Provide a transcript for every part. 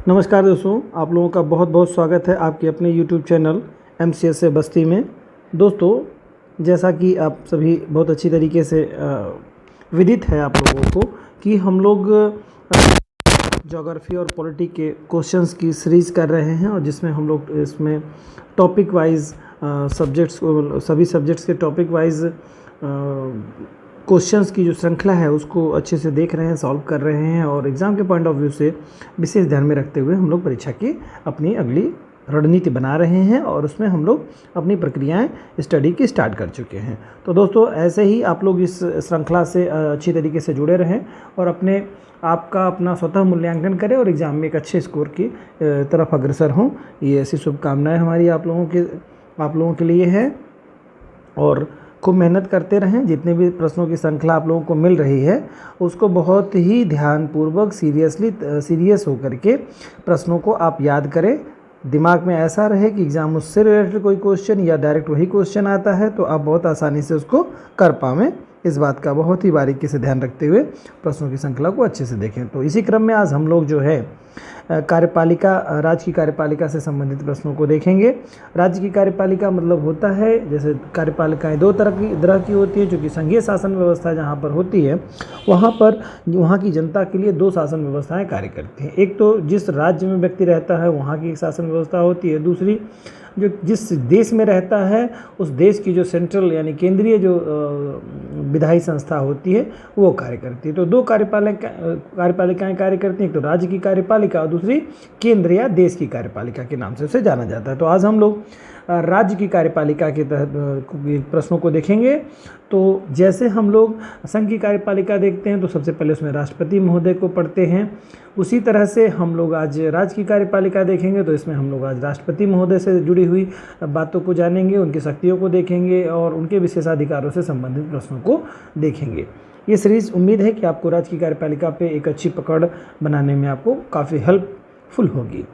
नमस्कार दोस्तों, आप लोगों का बहुत बहुत स्वागत है आपके अपने YouTube चैनल MCSA बस्ती में। दोस्तों, जैसा कि आप सभी बहुत अच्छी तरीके से विदित है आप लोगों को कि हम लोग ज्योग्राफी और पॉलिटी के क्वेश्चंस की सीरीज़ कर रहे हैं और जिसमें हम लोग इसमें टॉपिक वाइज सभी सब्जेक्ट्स के टॉपिक वाइज क्वेश्चंस की जो श्रृंखला है उसको अच्छे से देख रहे हैं, सॉल्व कर रहे हैं और एग्ज़ाम के पॉइंट ऑफ व्यू से विशेष ध्यान में रखते हुए हम लोग परीक्षा की अपनी अगली रणनीति बना रहे हैं और उसमें हम लोग अपनी प्रक्रियाएं स्टडी की स्टार्ट कर चुके हैं। तो दोस्तों, ऐसे ही आप लोग इस श्रृंखला से अच्छी तरीके से जुड़े रहें और अपना स्वतः मूल्यांकन करें और एग्ज़ाम में एक अच्छे स्कोर की तरफ अग्रसर हों। ये ऐसी शुभकामनाएँ हमारी आप लोगों के लिए है और खूब मेहनत करते रहें। जितने भी प्रश्नों की श्रृंखला आप लोगों को मिल रही है उसको बहुत ही ध्यानपूर्वक सीरियस होकर के प्रश्नों को आप याद करें। दिमाग में ऐसा रहे कि एग्ज़ाम उससे रिलेटेड कोई क्वेश्चन या डायरेक्ट वही क्वेश्चन आता है तो आप बहुत आसानी से उसको कर पाएं। इस बात का बहुत ही बारीकी से ध्यान रखते हुए प्रश्नों की श्रृंखला को अच्छे से देखें। तो इसी क्रम में आज हम लोग जो है राज्य की कार्यपालिका से संबंधित प्रश्नों को देखेंगे। राज्य की कार्यपालिका मतलब होता है, जैसे कार्यपालिकाएं दो तरह की होती है। जो कि संघीय शासन व्यवस्था जहाँ पर होती है वहाँ की जनता के लिए दो शासन व्यवस्थाएं कार्य करती हैं। एक तो जिस राज्य में व्यक्ति रहता है वहाँ की एक शासन व्यवस्था होती है, दूसरी जो जिस देश में रहता है उस देश की जो सेंट्रल यानी केंद्रीय जो विधायी संस्था होती है वो कार्य करती है। तो दो कार्यपालिकाएं कार्य करती हैं, एक तो राज्य की कार्यपालिका और दूसरी केंद्र या देश की कार्यपालिका के नाम से उसे जाना जाता है। तो आज हम लोग राज्य की कार्यपालिका के तहत प्रश्नों को देखेंगे। तो जैसे हम लोग संघ की कार्यपालिका देखते हैं तो सबसे पहले उसमें राष्ट्रपति महोदय को पढ़ते हैं, उसी तरह से हम लोग आज राज्य की कार्यपालिका देखेंगे तो इसमें हम लोग आज राष्ट्रपति महोदय से जुड़ी हुई बातों को जानेंगे, उनकी शक्तियों को देखेंगे और उनके विशेषाधिकारों से संबंधित प्रश्नों को देखेंगे। ये सीरीज़ उम्मीद है कि आपको राज्य की कार्यपालिका पे एक अच्छी पकड़ बनाने में आपको काफ़ी हेल्पफुल होगी।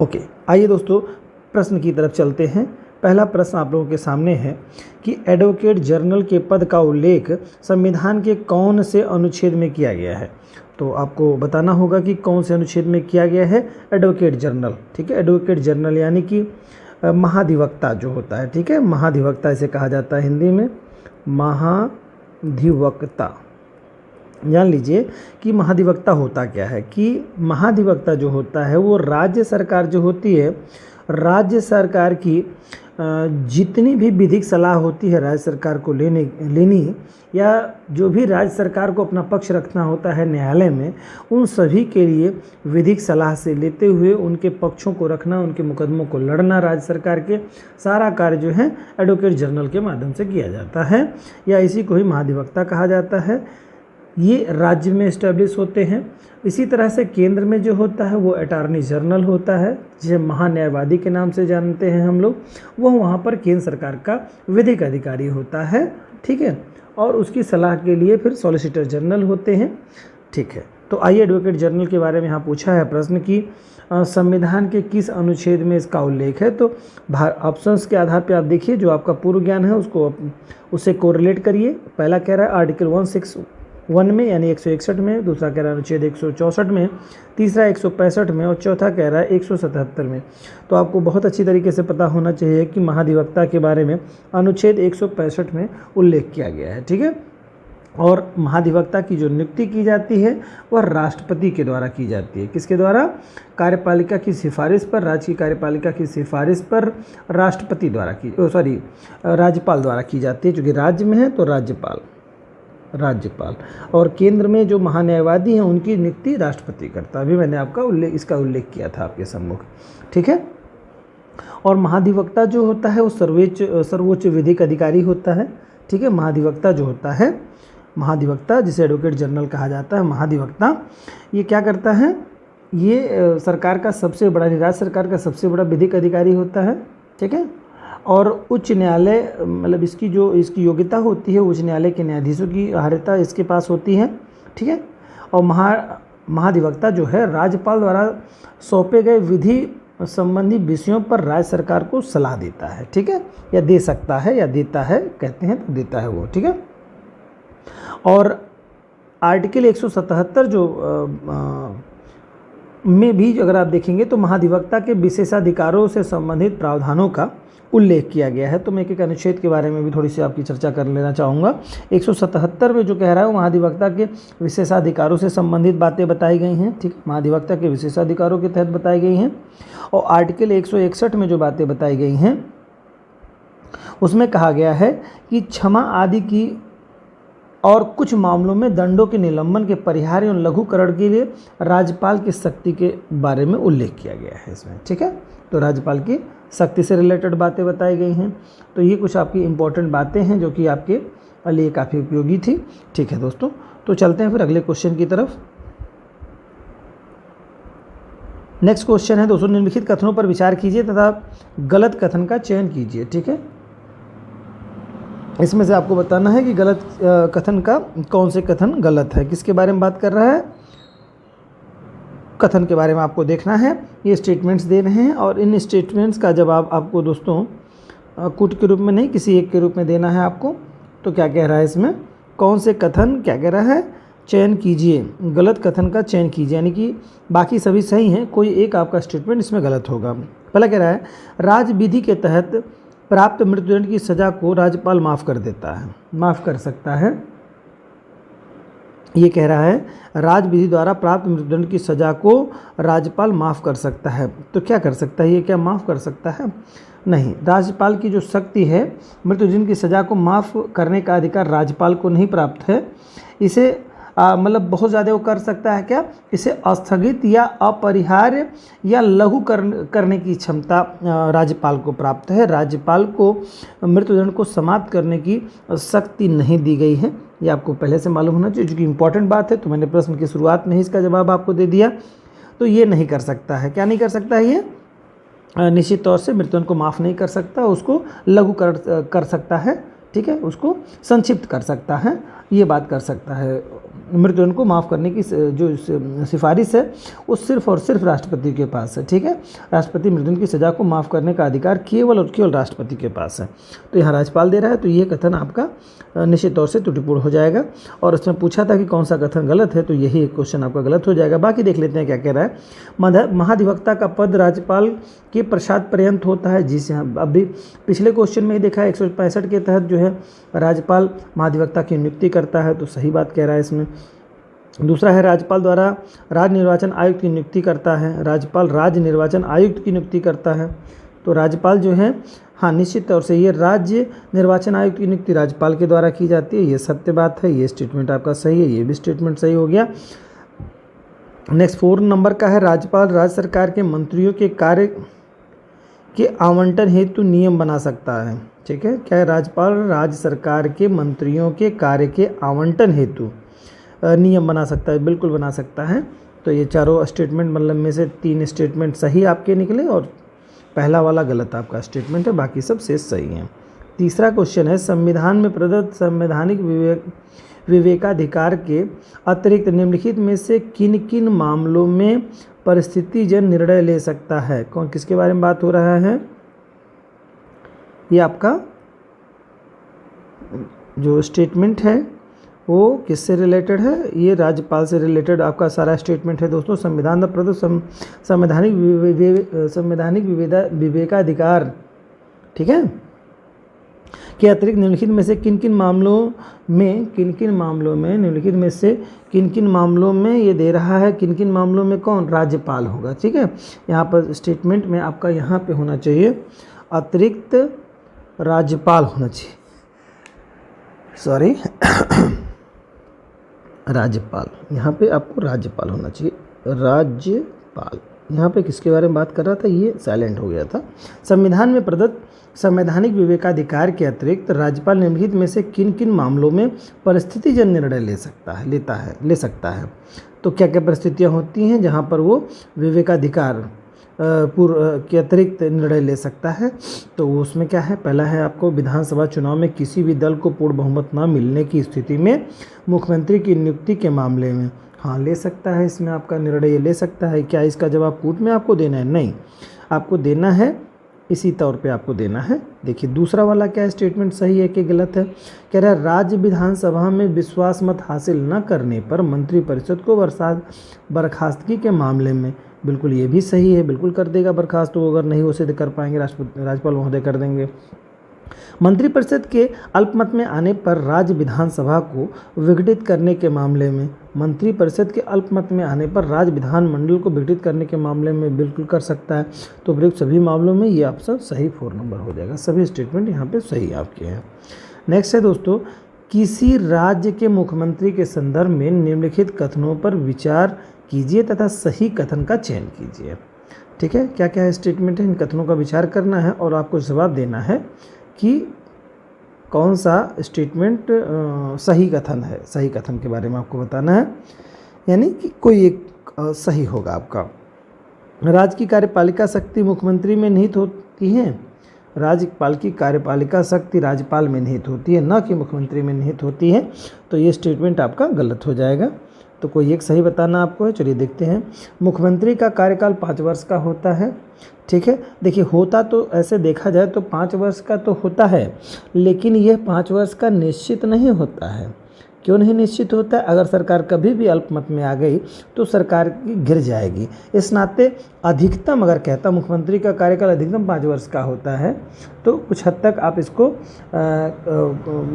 ओके, आइए दोस्तों प्रश्न की तरफ चलते हैं। पहला प्रश्न आप लोगों के सामने है कि एडवोकेट जनरल के पद का उल्लेख संविधान के कौन से अनुच्छेद में किया गया है। तो आपको बताना होगा कि कौन से अनुच्छेद में किया गया है एडवोकेट जनरल। ठीक है, एडवोकेट जनरल यानी कि महाधिवक्ता जो होता है। ठीक है, महाधिवक्ता इसे कहा जाता है हिंदी में, महाधिवक्ता। जान लीजिए कि महाधिवक्ता होता क्या है। कि महाधिवक्ता जो होता है वो राज्य सरकार जो होती है, राज्य सरकार की जितनी भी विधिक सलाह होती है राज्य सरकार को लेनी या जो भी राज्य सरकार को अपना पक्ष रखना होता है न्यायालय में, उन सभी के लिए विधिक सलाह से लेते हुए उनके पक्षों को रखना, उनके मुकदमों को लड़ना, राज्य सरकार के सारा कार्य जो है एडवोकेट जनरल के माध्यम से किया जाता है या इसी को ही महाधिवक्ता कहा जाता है। ये राज्य में इस्टेब्लिश होते हैं। इसी तरह से केंद्र में जो होता है वो अटॉर्नी जनरल होता है, जिसे महान्यायवादी के नाम से जानते हैं हम लोग। वह वहाँ पर केंद्र सरकार का विधिक अधिकारी होता है। ठीक है, और उसकी सलाह के लिए फिर सॉलिसिटर जनरल होते हैं। ठीक है, तो आइए एडवोकेट जनरल के बारे में यहाँ पूछा है प्रश्न कि संविधान के किस अनुच्छेद में इसका उल्लेख है। तो ऑप्शंस के आधार पर आप देखिए, जो आपका पूर्व ज्ञान है उससे कोरिलेट करिए। पहला कह रहा है आर्टिकल 161 में यानी 161 में, दूसरा कह रहा है अनुच्छेद 164 में, तीसरा 165 में और चौथा कह रहा है 177 में। तो आपको बहुत अच्छी तरीके से पता होना चाहिए कि महाधिवक्ता के बारे में अनुच्छेद 165 में उल्लेख किया गया है। ठीक है, और महाधिवक्ता की जो नियुक्ति की जाती है वह राष्ट्रपति के द्वारा की जाती है। किसके द्वारा? कार्यपालिका की सिफारिश पर, राज्य की कार्यपालिका की सिफारिश पर राष्ट्रपति द्वारा राज्यपाल द्वारा की जाती है। चूँकि राज्य में है तो राज्यपाल, और केंद्र में जो महान्यायवादी हैं उनकी नियुक्ति राष्ट्रपति करता है। अभी मैंने इसका उल्लेख किया था आपके सम्मुख। ठीक है, और महाधिवक्ता जो होता है वो सर्वोच्च विधिक अधिकारी होता है। ठीक है, महाधिवक्ता जो होता है, महाधिवक्ता जिसे एडवोकेट जनरल कहा जाता है, महाधिवक्ता ये क्या करता है, ये सरकार का सबसे बड़ा, राज्य सरकार का सबसे बड़ा विधिक अधिकारी होता है। ठीक है, और उच्च न्यायालय मतलब इसकी योग्यता होती है, उच्च न्यायालय के न्यायाधीशों की अर्हता इसके पास होती है। ठीक है, और महाधिवक्ता जो है राज्यपाल द्वारा सौंपे गए विधि संबंधी विषयों पर राज्य सरकार को सलाह देता है। ठीक है, या दे सकता है या देता है, कहते हैं तो देता है वो। ठीक है, और आर्टिकल 177 जो में भी अगर आप देखेंगे तो महाधिवक्ता के विशेषाधिकारों से संबंधित प्रावधानों का उल्लेख किया गया है। तो मैं एक अनुच्छेद के बारे में भी थोड़ी सी आपकी चर्चा कर लेना चाहूँगा। 177 में जो कह रहा है वो महाधिवक्ता के विशेषाधिकारों से संबंधित बातें बताई गई हैं, ठीक, महाधिवक्ता के विशेषाधिकारों के तहत बताई गई हैं। और आर्टिकल 161 में जो बातें बताई गई हैं उसमें कहा गया है कि क्षमा आदि की और कुछ मामलों में दंडों के निलंबन के परिहार एवं लघुकरण के लिए राज्यपाल की शक्ति के बारे में उल्लेख किया गया है इसमें, ठीक है। तो राज्यपाल की शक्ति से रिलेटेड बातें बताई गई हैं। तो ये कुछ आपकी इंपॉर्टेंट बातें हैं जो कि आपके लिए काफ़ी उपयोगी थी, ठीक है दोस्तों। तो चलते हैं फिर अगले क्वेश्चन की तरफ। नेक्स्ट क्वेश्चन है दोस्तों, निम्नलिखित कथनों पर विचार कीजिए तथा गलत कथन का चयन कीजिए, ठीक है। इसमें से आपको बताना है कि गलत कथन का कौन से कथन गलत है, किसके बारे में बात कर रहा है, कथन के बारे में आपको देखना है। ये स्टेटमेंट्स दे रहे हैं और इन स्टेटमेंट्स का जवाब आपको दोस्तों कूट के रूप में नहीं, किसी एक के रूप में देना है आपको। तो क्या कह रहा है इसमें, कौन से कथन, क्या कह रहा है, चयन कीजिए, गलत कथन का चयन कीजिए, यानी कि बाकी सभी सही हैं, कोई एक आपका स्टेटमेंट इसमें गलत होगा। पहला कह रहा है राज विधि के तहत प्राप्त मृत्युदंड की सज़ा को राज्यपाल माफ़ कर देता है, माफ़ कर सकता है। ये कह रहा है राज विधि द्वारा प्राप्त मृत्युदंड की सज़ा को राज्यपाल माफ़ कर सकता है। तो क्या कर सकता है, ये क्या माफ़ कर सकता है? नहीं, राज्यपाल की जो शक्ति है मृत्युदंड की सज़ा को माफ़ करने का अधिकार राज्यपाल को नहीं प्राप्त है। इसे मतलब बहुत ज़्यादा वो कर सकता है क्या, इसे स्थगित या अपरिहार्य या लघु करने की क्षमता राज्यपाल को प्राप्त है। राज्यपाल को मृत्युदंड को समाप्त करने की शक्ति नहीं दी गई है, ये आपको पहले से मालूम होना चाहिए, जो कि इम्पोर्टेंट बात है। तो मैंने प्रश्न की शुरुआत में ही इसका जवाब आपको दे दिया। तो ये नहीं कर सकता है, क्या नहीं कर सकता है, ये निश्चित तौर से मृत्युदंड को माफ़ नहीं कर सकता, उसको लघु कर सकता है, ठीक है, उसको संक्षिप्त कर सकता है, ये बात कर सकता है। मृत्युदंड को माफ़ करने की जो सिफारिश है वो सिर्फ और सिर्फ राष्ट्रपति के पास है, ठीक है। राष्ट्रपति मृत्युदंड की सज़ा को माफ़ करने का अधिकार केवल और केवल राष्ट्रपति के पास है। तो यहाँ राज्यपाल दे रहा है, तो ये कथन आपका निश्चित तौर से त्रुटिपूर्ण हो जाएगा। और उसमें पूछा था कि कौन सा कथन गलत है, तो यही एक क्वेश्चन आपका गलत हो जाएगा। बाकी देख लेते हैं क्या कह रहा है। महाधिवक्ता का पद राज्यपाल के प्रसाद पर्यंत होता है, जिस यहाँ अभी पिछले क्वेश्चन में ही देखा है 165 के तहत जो है राज्यपाल महाधिवक्ता की नियुक्ति करता है, तो सही बात कह रहा है इसमें। दूसरा है राज्यपाल द्वारा राज्य निर्वाचन आयुक्त की नियुक्ति करता है, राज्यपाल राज्य निर्वाचन आयुक्त की नियुक्ति करता है। तो राज्यपाल जो है, हाँ निश्चित तौर से ये राज्य निर्वाचन आयुक्त की नियुक्ति राज्यपाल के द्वारा की जाती है, ये सत्य बात है, ये स्टेटमेंट आपका सही है, ये भी स्टेटमेंट सही हो गया। नेक्स्ट 4 नंबर का है राज्यपाल राज्य सरकार के मंत्रियों के कार्य के आवंटन हेतु नियम बना सकता है, ठीक है। क्या है, राज्यपाल राज्य सरकार के मंत्रियों के कार्य के आवंटन हेतु नियम बना सकता है, बिल्कुल बना सकता है। तो ये चारों स्टेटमेंट मतलब में से 3 स्टेटमेंट सही आपके निकले और पहला वाला गलत आपका स्टेटमेंट है, बाकी सब शेष सही हैं। तीसरा क्वेश्चन है संविधान में प्रदत्त संवैधानिक विवेकाधिकार के अतिरिक्त निम्नलिखित में से किन किन मामलों में परिस्थितिजन्य निर्णय ले सकता है। कौन, किसके बारे में बात हो रहा है, ये आपका जो स्टेटमेंट है वो किससे रिलेटेड है, ये राज्यपाल से रिलेटेड आपका सारा स्टेटमेंट है दोस्तों। संविधान में प्रदत्त संवैधानिक विवेकाधिकार, ठीक है, के अतिरिक्त निम्नलिखित में से किन किन मामलों में निम्नलिखित में से किन मामलों में ये दे रहा है, किन मामलों में कौन, राज्यपाल होगा, ठीक है। यहाँ पर स्टेटमेंट में आपका यहाँ पे होना चाहिए अतिरिक्त राज्यपाल होना चाहिए, सॉरी राज्यपाल, यहाँ पे आपको राज्यपाल होना चाहिए, राज्यपाल। यहाँ पे किसके बारे में बात कर रहा था, ये साइलेंट हो गया था। संविधान में प्रदत्त संवैधानिक विवेकाधिकार के अतिरिक्त राज्यपाल निम्नलिखित में से किन किन मामलों में परिस्थितिजन्य निर्णय ले सकता है। तो क्या क्या परिस्थितियाँ होती हैं जहाँ पर वो विवेकाधिकार के अतिरिक्त निर्णय ले सकता है। तो उसमें क्या है, पहला है आपको विधानसभा चुनाव में किसी भी दल को पूर्ण बहुमत न मिलने की स्थिति में मुख्यमंत्री की नियुक्ति के मामले में, हाँ ले सकता है, इसमें आपका निर्णय ले सकता है। क्या इसका जवाब कूट में आपको देना है, नहीं, आपको देना है इसी तौर पे आपको देना है। देखिए दूसरा वाला क्या स्टेटमेंट सही है कि गलत है। कह रहा है राज्य विधानसभा में विश्वास मत हासिल न करने पर मंत्रिपरिषद को बर्खास्तगी के मामले में, बिल्कुल ये भी सही है, बिल्कुल कर देगा बर्खास्त। वो अगर नहीं हो सिद्ध कर पाएंगे राज्यपाल महोदय कर देंगे। मंत्रिपरिषद के अल्पमत में आने पर राज्य विधानसभा को विघटित करने के मामले में, मंत्रिपरिषद के अल्पमत में आने पर राज्य विधानमंडल को विघटित करने के मामले में बिल्कुल कर सकता है। तो उपयुक्त सभी मामलों में ये ऑप्शन सही 4 नंबर हो जाएगा। सभी स्टेटमेंट यहाँ पे सही आपके हैं। नेक्स्ट है दोस्तों, किसी राज्य के मुख्यमंत्री के संदर्भ में निम्नलिखित कथनों पर विचार कीजिए तथा सही कथन का चयन कीजिए। ठीक है, क्या क्या स्टेटमेंट है, इन कथनों का विचार करना है और आपको जवाब देना है कि कौन सा स्टेटमेंट सही कथन है। सही कथन के बारे में आपको बताना है, यानी कि कोई एक सही होगा आपका। राज्य की कार्यपालिका शक्ति मुख्यमंत्री में निहित होती है। राज्यपाल की कार्यपालिका शक्ति राज्यपाल में निहित होती है, न कि मुख्यमंत्री में निहित होती है। तो ये स्टेटमेंट आपका गलत हो जाएगा। तो कोई एक सही बताना आपको है। चलिए देखते हैं। मुख्यमंत्री का कार्यकाल 5 वर्ष का होता है। ठीक है, देखिए होता तो ऐसे देखा जाए तो 5 वर्ष का तो होता है, लेकिन यह 5 वर्ष का निश्चित नहीं होता है। क्यों नहीं निश्चित होता है? अगर सरकार कभी भी अल्पमत में आ गई तो सरकार की गिर जाएगी। इस नाते अधिकतम अगर कहता मुख्यमंत्री का कार्यकाल अधिकतम 5 वर्ष का होता है तो कुछ हद तक आप इसको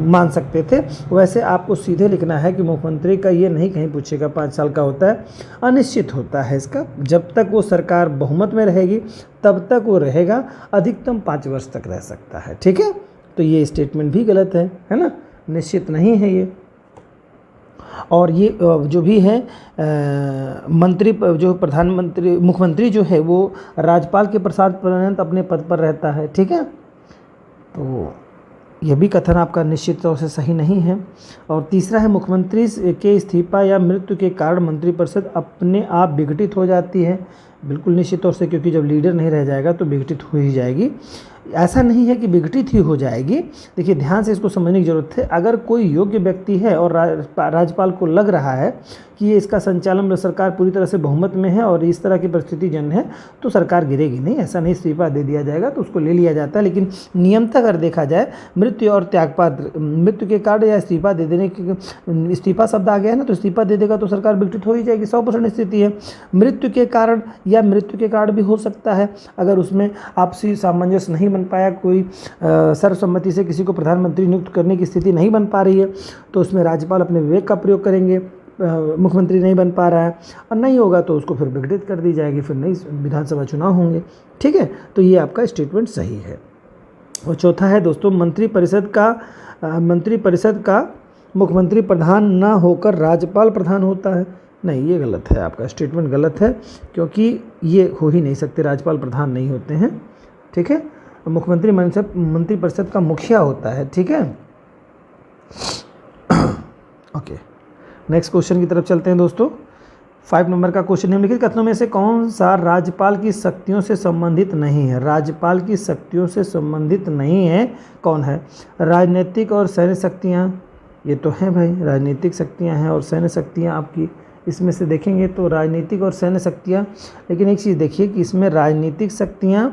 मान सकते थे। वैसे आपको सीधे लिखना है कि मुख्यमंत्री का ये नहीं कहीं पूछेगा 5 साल का होता है, अनिश्चित होता है इसका। जब तक वो सरकार बहुमत में रहेगी तब तक वो रहेगा, अधिकतम 5 वर्ष तक रह सकता है। ठीक है, तो ये स्टेटमेंट भी गलत है ना, निश्चित नहीं है ये। और ये जो भी है मंत्री जो प्रधानमंत्री मुख्यमंत्री जो है वो राज्यपाल के प्रसाद पर्यंत अपने पद पर रहता है। ठीक है, तो यह भी कथन आपका निश्चित तौर से सही नहीं है। और तीसरा है मुख्यमंत्री के इस्तीफा या मृत्यु के कारण मंत्रिपरिषद अपने आप विघटित हो जाती है। बिल्कुल निश्चित तौर से, क्योंकि जब लीडर नहीं रह जाएगा तो विघटित हो ही जाएगी। ऐसा नहीं है कि विघटित ही हो जाएगी। देखिए ध्यान से इसको समझने की ज़रूरत है। अगर कोई योग्य व्यक्ति है और राज्यपाल को लग रहा है कि ये इसका संचालन सरकार पूरी तरह से बहुमत में है और इस तरह की परिस्थिति जन है, तो सरकार गिरेगी नहीं। ऐसा नहीं इस्तीफा दे दिया जाएगा तो उसको ले लिया जाता है। लेकिन नियमतः अगर देखा जाए मृत्यु और त्यागपत्र, मृत्यु के कारण या इस्तीफा दे देने की, इस्तीफा शब्द आ गया है ना, तो इस्तीफा दे देगा तो सरकार विघटित हो ही जाएगी। 100% स्थिति है। मृत्यु के कारण या मृत्यु के कारण भी हो सकता है, अगर उसमें आपसी सामंजस्य नहीं बन पाया, कोई सर्वसम्मति से किसी को प्रधानमंत्री नियुक्त करने की स्थिति नहीं बन पा रही है, तो उसमें राज्यपाल अपने विवेक का प्रयोग करेंगे। मुख्यमंत्री नहीं बन पा रहा है और नहीं होगा तो उसको फिर विघटित कर दी जाएगी, फिर नई विधानसभा चुनाव होंगे। ठीक है, तो ये आपका स्टेटमेंट सही है। और चौथा है दोस्तों, मंत्रिपरिषद का मुख्यमंत्री प्रधान न होकर राज्यपाल प्रधान होता है। नहीं, ये गलत है, आपका स्टेटमेंट गलत है, क्योंकि ये हो ही नहीं सकते, राज्यपाल प्रधान नहीं होते हैं। ठीक है, मुख्यमंत्री मंत्रिपरिषद का मुखिया होता है। ठीक है, ओके, नेक्स्ट क्वेश्चन की तरफ चलते हैं दोस्तों। 5 नंबर का क्वेश्चन, निम्नलिखित कथनों में से कौन सा राज्यपाल की शक्तियों से संबंधित नहीं है? राज्यपाल की शक्तियों से संबंधित नहीं है, कौन है? राजनीतिक और सैन्य शक्तियाँ, ये तो हैं भाई, राजनीतिक शक्तियाँ हैं और सैन्य शक्तियाँ आपकी इसमें से देखेंगे तो राजनीतिक और सैन्य शक्तियाँ। लेकिन एक चीज़ देखिए कि इसमें राजनीतिक शक्तियाँ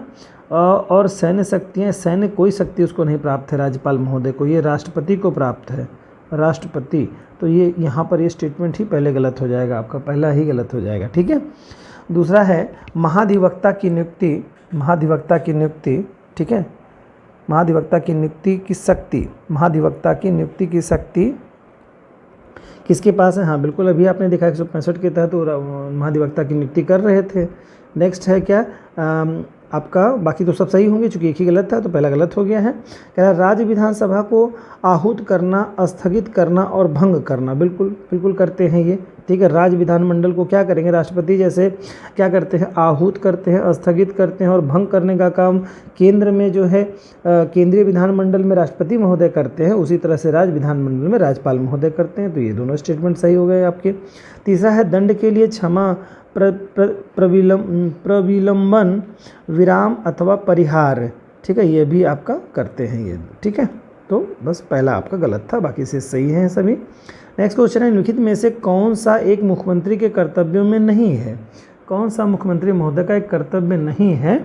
और सैन्य शक्तियाँ, सैन्य कोई शक्ति उसको नहीं प्राप्त है राज्यपाल महोदय को, ये राष्ट्रपति को प्राप्त है, राष्ट्रपति। तो ये यहाँ पर ये स्टेटमेंट ही पहले गलत हो जाएगा, आपका पहला ही गलत हो जाएगा। ठीक है, दूसरा है महाधिवक्ता की नियुक्ति, महाधिवक्ता की नियुक्ति। ठीक है, महाधिवक्ता की नियुक्ति की शक्ति, महाधिवक्ता की नियुक्ति की शक्ति किसके पास है? हाँ बिल्कुल, अभी आपने देखा 165 के तहत महाधिवक्ता की नियुक्ति कर रहे थे। नेक्स्ट है क्या आपका, बाकी तो सब सही होंगे, चूँकि एक ही गलत था तो पहला गलत हो गया है। कह रहा है राज्य विधानसभा को आहूत करना, स्थगित करना और भंग करना, बिल्कुल बिल्कुल करते हैं ये। ठीक है, राज्य विधानमंडल को क्या करेंगे? राष्ट्रपति जैसे क्या करते हैं? आहूत करते हैं, स्थगित करते हैं और भंग करने का काम केंद्र में जो है केंद्रीय विधानमंडल में राष्ट्रपति महोदय करते हैं, उसी तरह से राज्य विधानमंडल में राज्यपाल महोदय करते हैं। तो ये दोनों स्टेटमेंट सही हो गए आपके। तीसरा है दंड के लिए क्षमा, प्रविलंबन, विराम अथवा परिहार। ठीक है, ये भी आपका करते हैं ये। ठीक है, तो बस पहला आपका गलत था, बाकी से सही हैं सभी। नेक्स्ट क्वेश्चन है, निम्नलिखित में से कौन सा एक मुख्यमंत्री के कर्तव्यों में नहीं है? कौन सा मुख्यमंत्री महोदय का एक कर्तव्य नहीं है?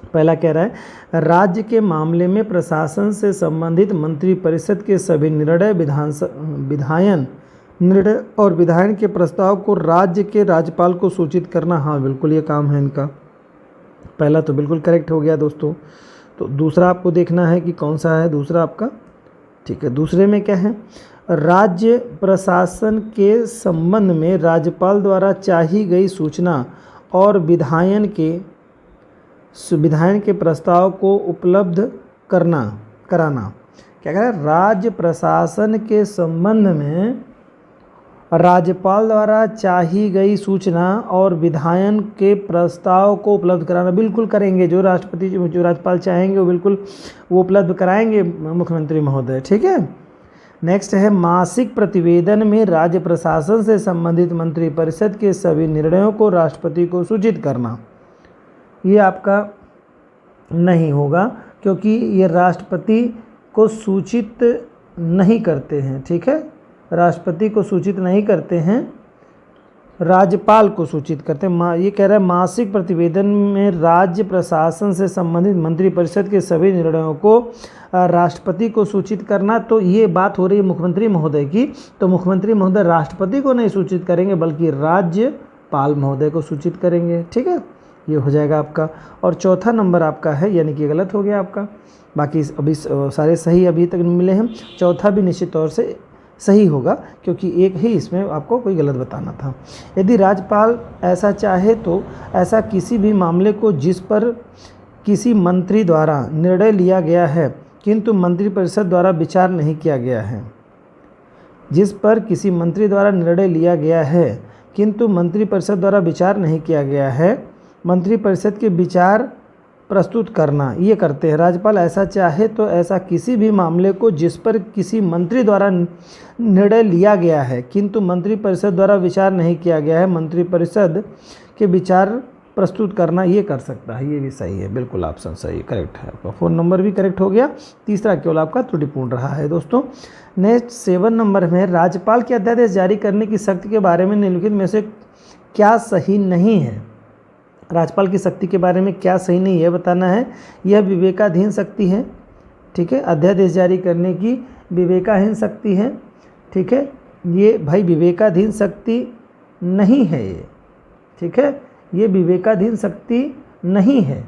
पहला कह रहा है राज्य के मामले में प्रशासन से संबंधित मंत्रिपरिषद के सभी विधायन निर्णय और विधायन के प्रस्ताव को राज्य के राज्यपाल को सूचित करना। हाँ बिल्कुल ये काम है इनका। पहला तो बिल्कुल करेक्ट हो गया दोस्तों। तो दूसरा आपको देखना है कि कौन सा है दूसरा आपका। ठीक है, दूसरे में क्या है, राज्य प्रशासन के संबंध में राज्यपाल द्वारा चाही गई सूचना और विधायन के प्रस्ताव को उपलब्ध कराना। क्या कह रहा है, राज्य प्रशासन के संबंध में राज्यपाल द्वारा चाही गई सूचना और विधायन के प्रस्ताव को उपलब्ध कराना। बिल्कुल करेंगे, जो राज्यपाल चाहेंगे वो बिल्कुल वो उपलब्ध कराएंगे मुख्यमंत्री महोदय। ठीक है, नेक्स्ट है मासिक प्रतिवेदन में राज्य प्रशासन से संबंधित मंत्रिपरिषद के सभी निर्णयों को राष्ट्रपति को सूचित करना। ये आपका नहीं होगा क्योंकि ये राष्ट्रपति को सूचित नहीं करते हैं। ठीक है, राष्ट्रपति को सूचित नहीं करते हैं, राज्यपाल को सूचित करते हैं। ये कह रहा है मासिक प्रतिवेदन में राज्य प्रशासन से संबंधित मंत्रिपरिषद के सभी निर्णयों को राष्ट्रपति को सूचित करना। तो ये बात हो रही है मुख्यमंत्री महोदय की, तो मुख्यमंत्री महोदय राष्ट्रपति को नहीं सूचित करेंगे बल्कि राज्यपाल महोदय को सूचित करेंगे। ठीक है, ये हो जाएगा आपका। और चौथा नंबर आपका है, यानी कि गलत हो गया आपका। बाकी अभी सारे सही अभी तक मिले हैं, चौथा भी निश्चित तौर से सही होगा क्योंकि एक ही इसमें आपको कोई गलत बताना था। यदि राज्यपाल ऐसा चाहे तो ऐसा किसी भी मामले को जिस पर किसी मंत्री द्वारा निर्णय लिया गया है किंतु मंत्रिपरिषद द्वारा विचार नहीं किया गया है, जिस पर किसी मंत्री द्वारा निर्णय लिया गया है किंतु मंत्रिपरिषद द्वारा विचार नहीं किया गया है, मंत्रिपरिषद के विचार प्रस्तुत करना, ये करते हैं। राज्यपाल ऐसा चाहे तो ऐसा किसी भी मामले को जिस पर किसी मंत्री द्वारा निर्णय लिया गया है किंतु मंत्रिपरिषद द्वारा विचार नहीं किया गया है, मंत्रिपरिषद के विचार प्रस्तुत करना, ये कर सकता है। ये भी सही है, बिल्कुल ऑप्शन सही करेक्ट है आपका। 4 नंबर भी करेक्ट हो गया, तीसरा केवल आपका त्रुटिपूर्ण रहा है दोस्तों। नेक्स्ट 7 नंबर में राज्यपाल के अध्यादेश जारी करने की शक्ति के बारे में निम्नलिखित में से क्या सही नहीं है। राज्यपाल की शक्ति के बारे में क्या सही नहीं है बताना है। यह विवेकाधीन शक्ति है। ठीक है, अध्यादेश जारी करने की विवेकाधीन शक्ति है। ठीक है, ये भाई विवेकाधीन शक्ति नहीं है ये। ठीक है, ये विवेकाधीन शक्ति नहीं है,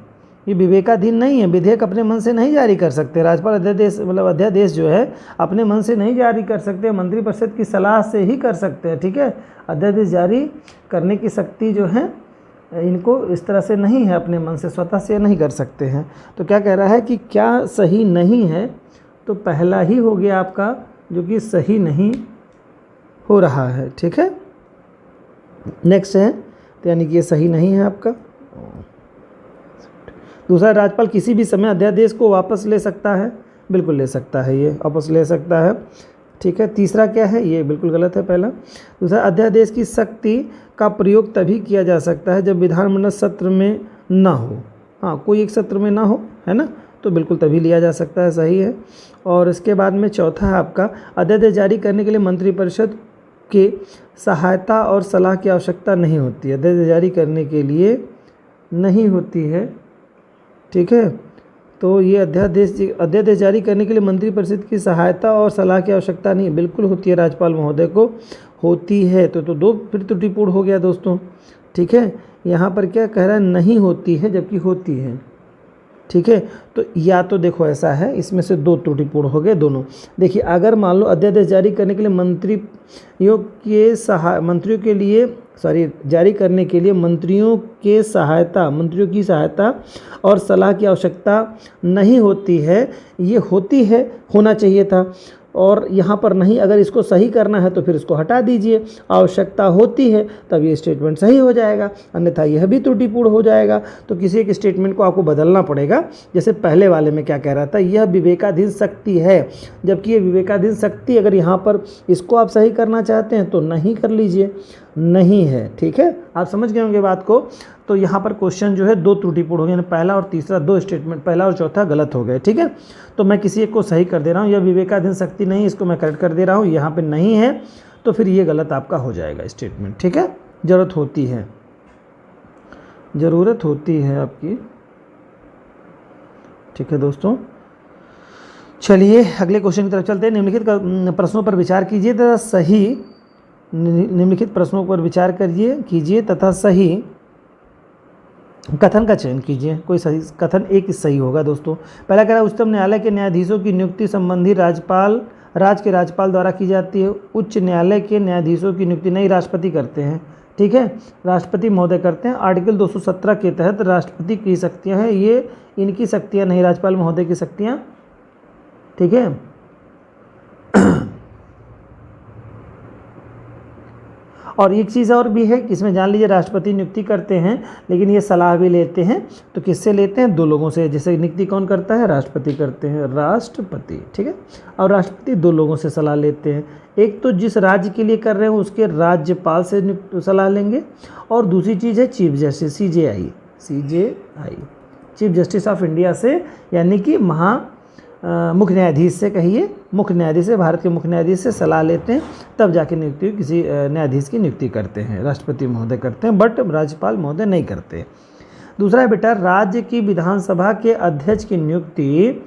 ये विवेकाधीन नहीं है। विधेयक अपने मन से नहीं जारी कर सकते राज्यपाल, अध्यादेश जो है अपने मन से नहीं जारी कर सकते, मंत्रिपरिषद की सलाह से ही कर सकते हैं। ठीक है, अध्यादेश जारी करने की शक्ति जो है इनको इस तरह से नहीं है, अपने मन से स्वतः से नहीं कर सकते हैं। तो क्या कह रहा है कि क्या सही नहीं है, तो पहला ही हो गया आपका जो कि सही नहीं हो रहा है। ठीक है, नेक्स्ट है तो यानी कि ये सही नहीं है आपका। दूसरा, राज्यपाल किसी भी समय अध्यादेश को वापस ले सकता है, बिल्कुल ले सकता है, ये वापस ले सकता है। ठीक है, तीसरा क्या है, ये बिल्कुल गलत है पहला। दूसरा, अध्यादेश की शक्ति का प्रयोग तभी किया जा सकता है जब विधानमंडल सत्र में ना हो। हाँ, कोई एक सत्र में ना हो, है ना, तो बिल्कुल तभी लिया जा सकता है, सही है। और इसके बाद में चौथा है आपका, अध्यादेश जारी करने के लिए मंत्रिपरिषद के सहायता और सलाह की आवश्यकता नहीं होती है। अध्यादेश जारी करने के लिए नहीं होती है। ठीक है, तो ये अध्यादेश जारी करने के लिए मंत्रिपरिषद की सहायता और सलाह की आवश्यकता नहीं, बिल्कुल होती है, राज्यपाल महोदय को होती है। तो दो फिर त्रुटिपूर्ण हो गया दोस्तों। ठीक है, यहाँ पर क्या कह रहा है, नहीं होती है जबकि होती है। ठीक है, तो या तो देखो ऐसा है, इसमें से 2 त्रुटिपूर्ण हो गए दोनों। देखिए, अगर मान लो अध्यादेश जारी करने के लिए मंत्रियों की सहायता और सलाह की आवश्यकता नहीं होती है, ये होती है, होना चाहिए था। और यहाँ पर नहीं, अगर इसको सही करना है तो फिर इसको हटा दीजिए, आवश्यकता होती है, तब ये स्टेटमेंट सही हो जाएगा, अन्यथा यह भी त्रुटिपूर्ण हो जाएगा। तो किसी एक स्टेटमेंट को आपको बदलना पड़ेगा। जैसे पहले वाले में क्या कह रहा था, यह विवेकाधीन शक्ति है, जबकि ये विवेकाधीन शक्ति अगर यहाँ पर इसको आप सही करना चाहते हैं तो नहीं कर लीजिए, नहीं है। ठीक है, आप समझ गए होंगे बात को। तो यहाँ पर क्वेश्चन जो है 2 त्रुटिपूर्ण हो गए, पहला और तीसरा 2 स्टेटमेंट, पहला और चौथा गलत हो गए। ठीक है, तो मैं किसी एक को सही कर दे रहा हूँ, यह विवेकाधीन शक्ति नहीं, इसको मैं करेक्ट कर दे रहा हूँ, यहाँ पे नहीं है, तो फिर ये गलत आपका हो जाएगा स्टेटमेंट। ठीक है, ज़रूरत होती है आपकी ठीक है दोस्तों, चलिए अगले क्वेश्चन की तरफ चलते हैं। निम्नलिखित प्रश्नों पर विचार कीजिए तथा सही निम्नलिखित प्रश्नों पर विचार कीजिए तथा सही कथन का चयन कीजिए। कोई सही कथन एक सही होगा दोस्तों। पहला कह रहा है उच्चतम न्यायालय के न्यायाधीशों की नियुक्ति संबंधी राज्य के राज्यपाल द्वारा की जाती है। उच्च न्यायालय के न्यायाधीशों की नियुक्ति नहीं राष्ट्रपति करते हैं, ठीक है, राष्ट्रपति महोदय करते हैं। आर्टिकल 217 के तहत राष्ट्रपति की शक्तियां हैं, ये इनकी शक्तियां नहीं, राज्यपाल महोदय की शक्तियां, ठीक है। और एक चीज़ और भी है कि इसमें जान लीजिए राष्ट्रपति नियुक्ति करते हैं लेकिन ये सलाह भी लेते हैं। तो किससे लेते हैं? 2 लोगों से। जैसे नियुक्ति कौन करता है? राष्ट्रपति करते हैं, राष्ट्रपति, ठीक है। और राष्ट्रपति 2 लोगों से सलाह लेते हैं। एक तो जिस राज्य के लिए कर रहे हैं उसके राज्यपाल से सलाह लेंगे, और दूसरी चीज़ है chief justice, CJI, chief justice of India से, यानी कि मुख्य न्यायाधीश से, कहिए मुख्य न्यायाधीश से, भारत के मुख्य न्यायाधीश से सलाह लेते हैं, तब जाके नियुक्ति किसी न्यायाधीश की नियुक्ति करते हैं। राष्ट्रपति महोदय करते हैं बट राज्यपाल महोदय नहीं करते। दूसरा है बेटा, राज्य की विधानसभा के अध्यक्ष की नियुक्ति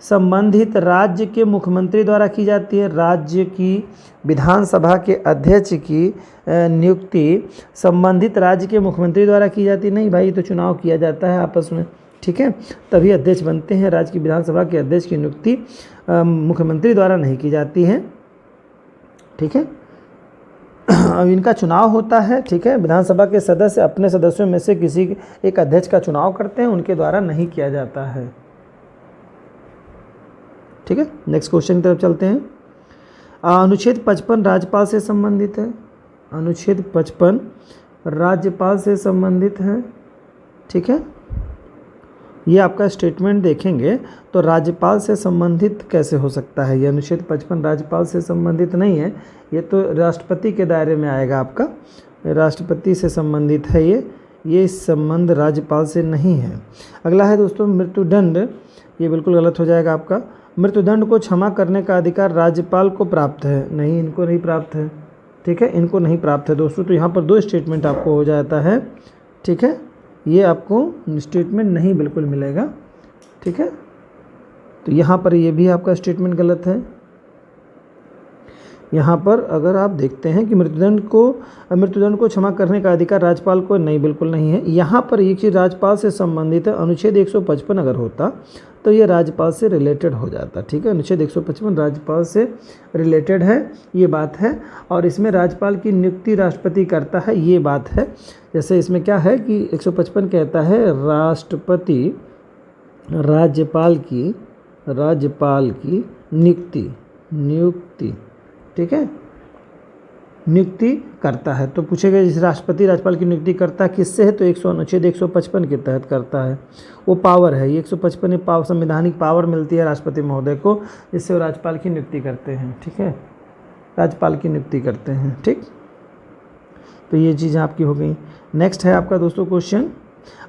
संबंधित राज्य के मुख्यमंत्री द्वारा की जाती है। राज्य की विधानसभा के अध्यक्ष की नियुक्ति संबंधित राज्य के मुख्यमंत्री द्वारा की जाती नहीं भाई, तो चुनाव किया जाता है आपस में, ठीक है, तभी अध्यक्ष बनते हैं। राज्य की विधानसभा के अध्यक्ष की नियुक्ति मुख्यमंत्री द्वारा नहीं की जाती है, ठीक है। अब इनका चुनाव होता है, ठीक है। विधानसभा के सदस्य अपने सदस्यों में से किसी एक अध्यक्ष का चुनाव करते हैं, उनके द्वारा नहीं किया जाता है, ठीक है। नेक्स्ट क्वेश्चन की तरफ चलते हैं। अनुच्छेद 55 राज्यपाल से संबंधित है। अनुच्छेद 55 राज्यपाल से संबंधित है, ठीक है। ये आपका स्टेटमेंट देखेंगे तो राज्यपाल से संबंधित कैसे हो सकता है? ये अनुच्छेद 55 राज्यपाल से संबंधित नहीं है, ये तो राष्ट्रपति के दायरे में आएगा आपका, राष्ट्रपति से संबंधित है ये संबंध राज्यपाल से नहीं है। अगला है दोस्तों मृत्युदंड, ये बिल्कुल गलत हो जाएगा आपका। मृत्युदंड को क्षमा करने का अधिकार राज्यपाल को प्राप्त है, नहीं, इनको नहीं प्राप्त है, ठीक है, इनको नहीं प्राप्त है दोस्तों। तो यहाँ पर 2 स्टेटमेंट आपको हो जाता है, ठीक है, ये आपको स्टेटमेंट नहीं बिल्कुल मिलेगा, ठीक है। तो यहाँ पर ये भी आपका स्टेटमेंट गलत है। यहाँ पर अगर आप देखते हैं कि मृत्युदंड को क्षमा करने का अधिकार राज्यपाल को नहीं, बिल्कुल नहीं है। यहाँ पर एक चीज़ राज्यपाल से संबंधित है, अनुच्छेद 155 अगर होता तो ये राज्यपाल से रिलेटेड हो जाता, ठीक है। अनुच्छेद 155 राज्यपाल से रिलेटेड है, ये बात है। और इसमें राज्यपाल की नियुक्ति राष्ट्रपति करता है, ये बात है। जैसे इसमें क्या है कि 155 कहता है राष्ट्रपति राज्यपाल की नियुक्ति, ठीक है, नियुक्ति करता है। तो पूछेगा जिस राष्ट्रपति राज्यपाल की नियुक्ति करता है किससे है? तो अनुच्छेद 155 के तहत करता है, वो पावर है। ये 155 संवैधानिक पावर मिलती है राष्ट्रपति महोदय को, जिससे वो राज्यपाल की नियुक्ति करते हैं, ठीक है, राज्यपाल की नियुक्ति करते हैं, ठीक। तो ये चीज़ें आपकी हो गई। नेक्स्ट है आपका दोस्तों क्वेश्चन,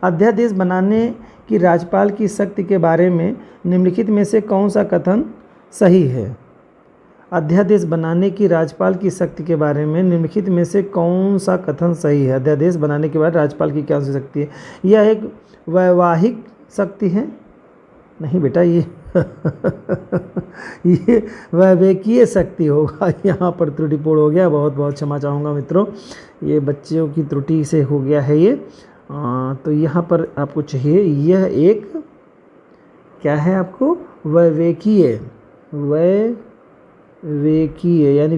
अध्यादेश बनाने की राज्यपाल की शक्ति के बारे में निम्नलिखित में से कौन सा कथन सही है? अध्यादेश बनाने की राज्यपाल की शक्ति के बारे में निम्नलिखित में से कौन सा कथन सही है? अध्यादेश बनाने के बाद राज्यपाल की क्या सी शक्ति है? यह एक वैवाहिक शक्ति है? नहीं बेटा, ये ये वैवेकीय शक्ति होगा। यहाँ पर त्रुटिपूर्ण हो गया, बहुत बहुत क्षमा चाहूँगा मित्रों, ये बच्चों की त्रुटि से हो गया है ये। तो यहाँ पर आपको चाहिए, यह एक क्या है आपको? विवेकीय यानी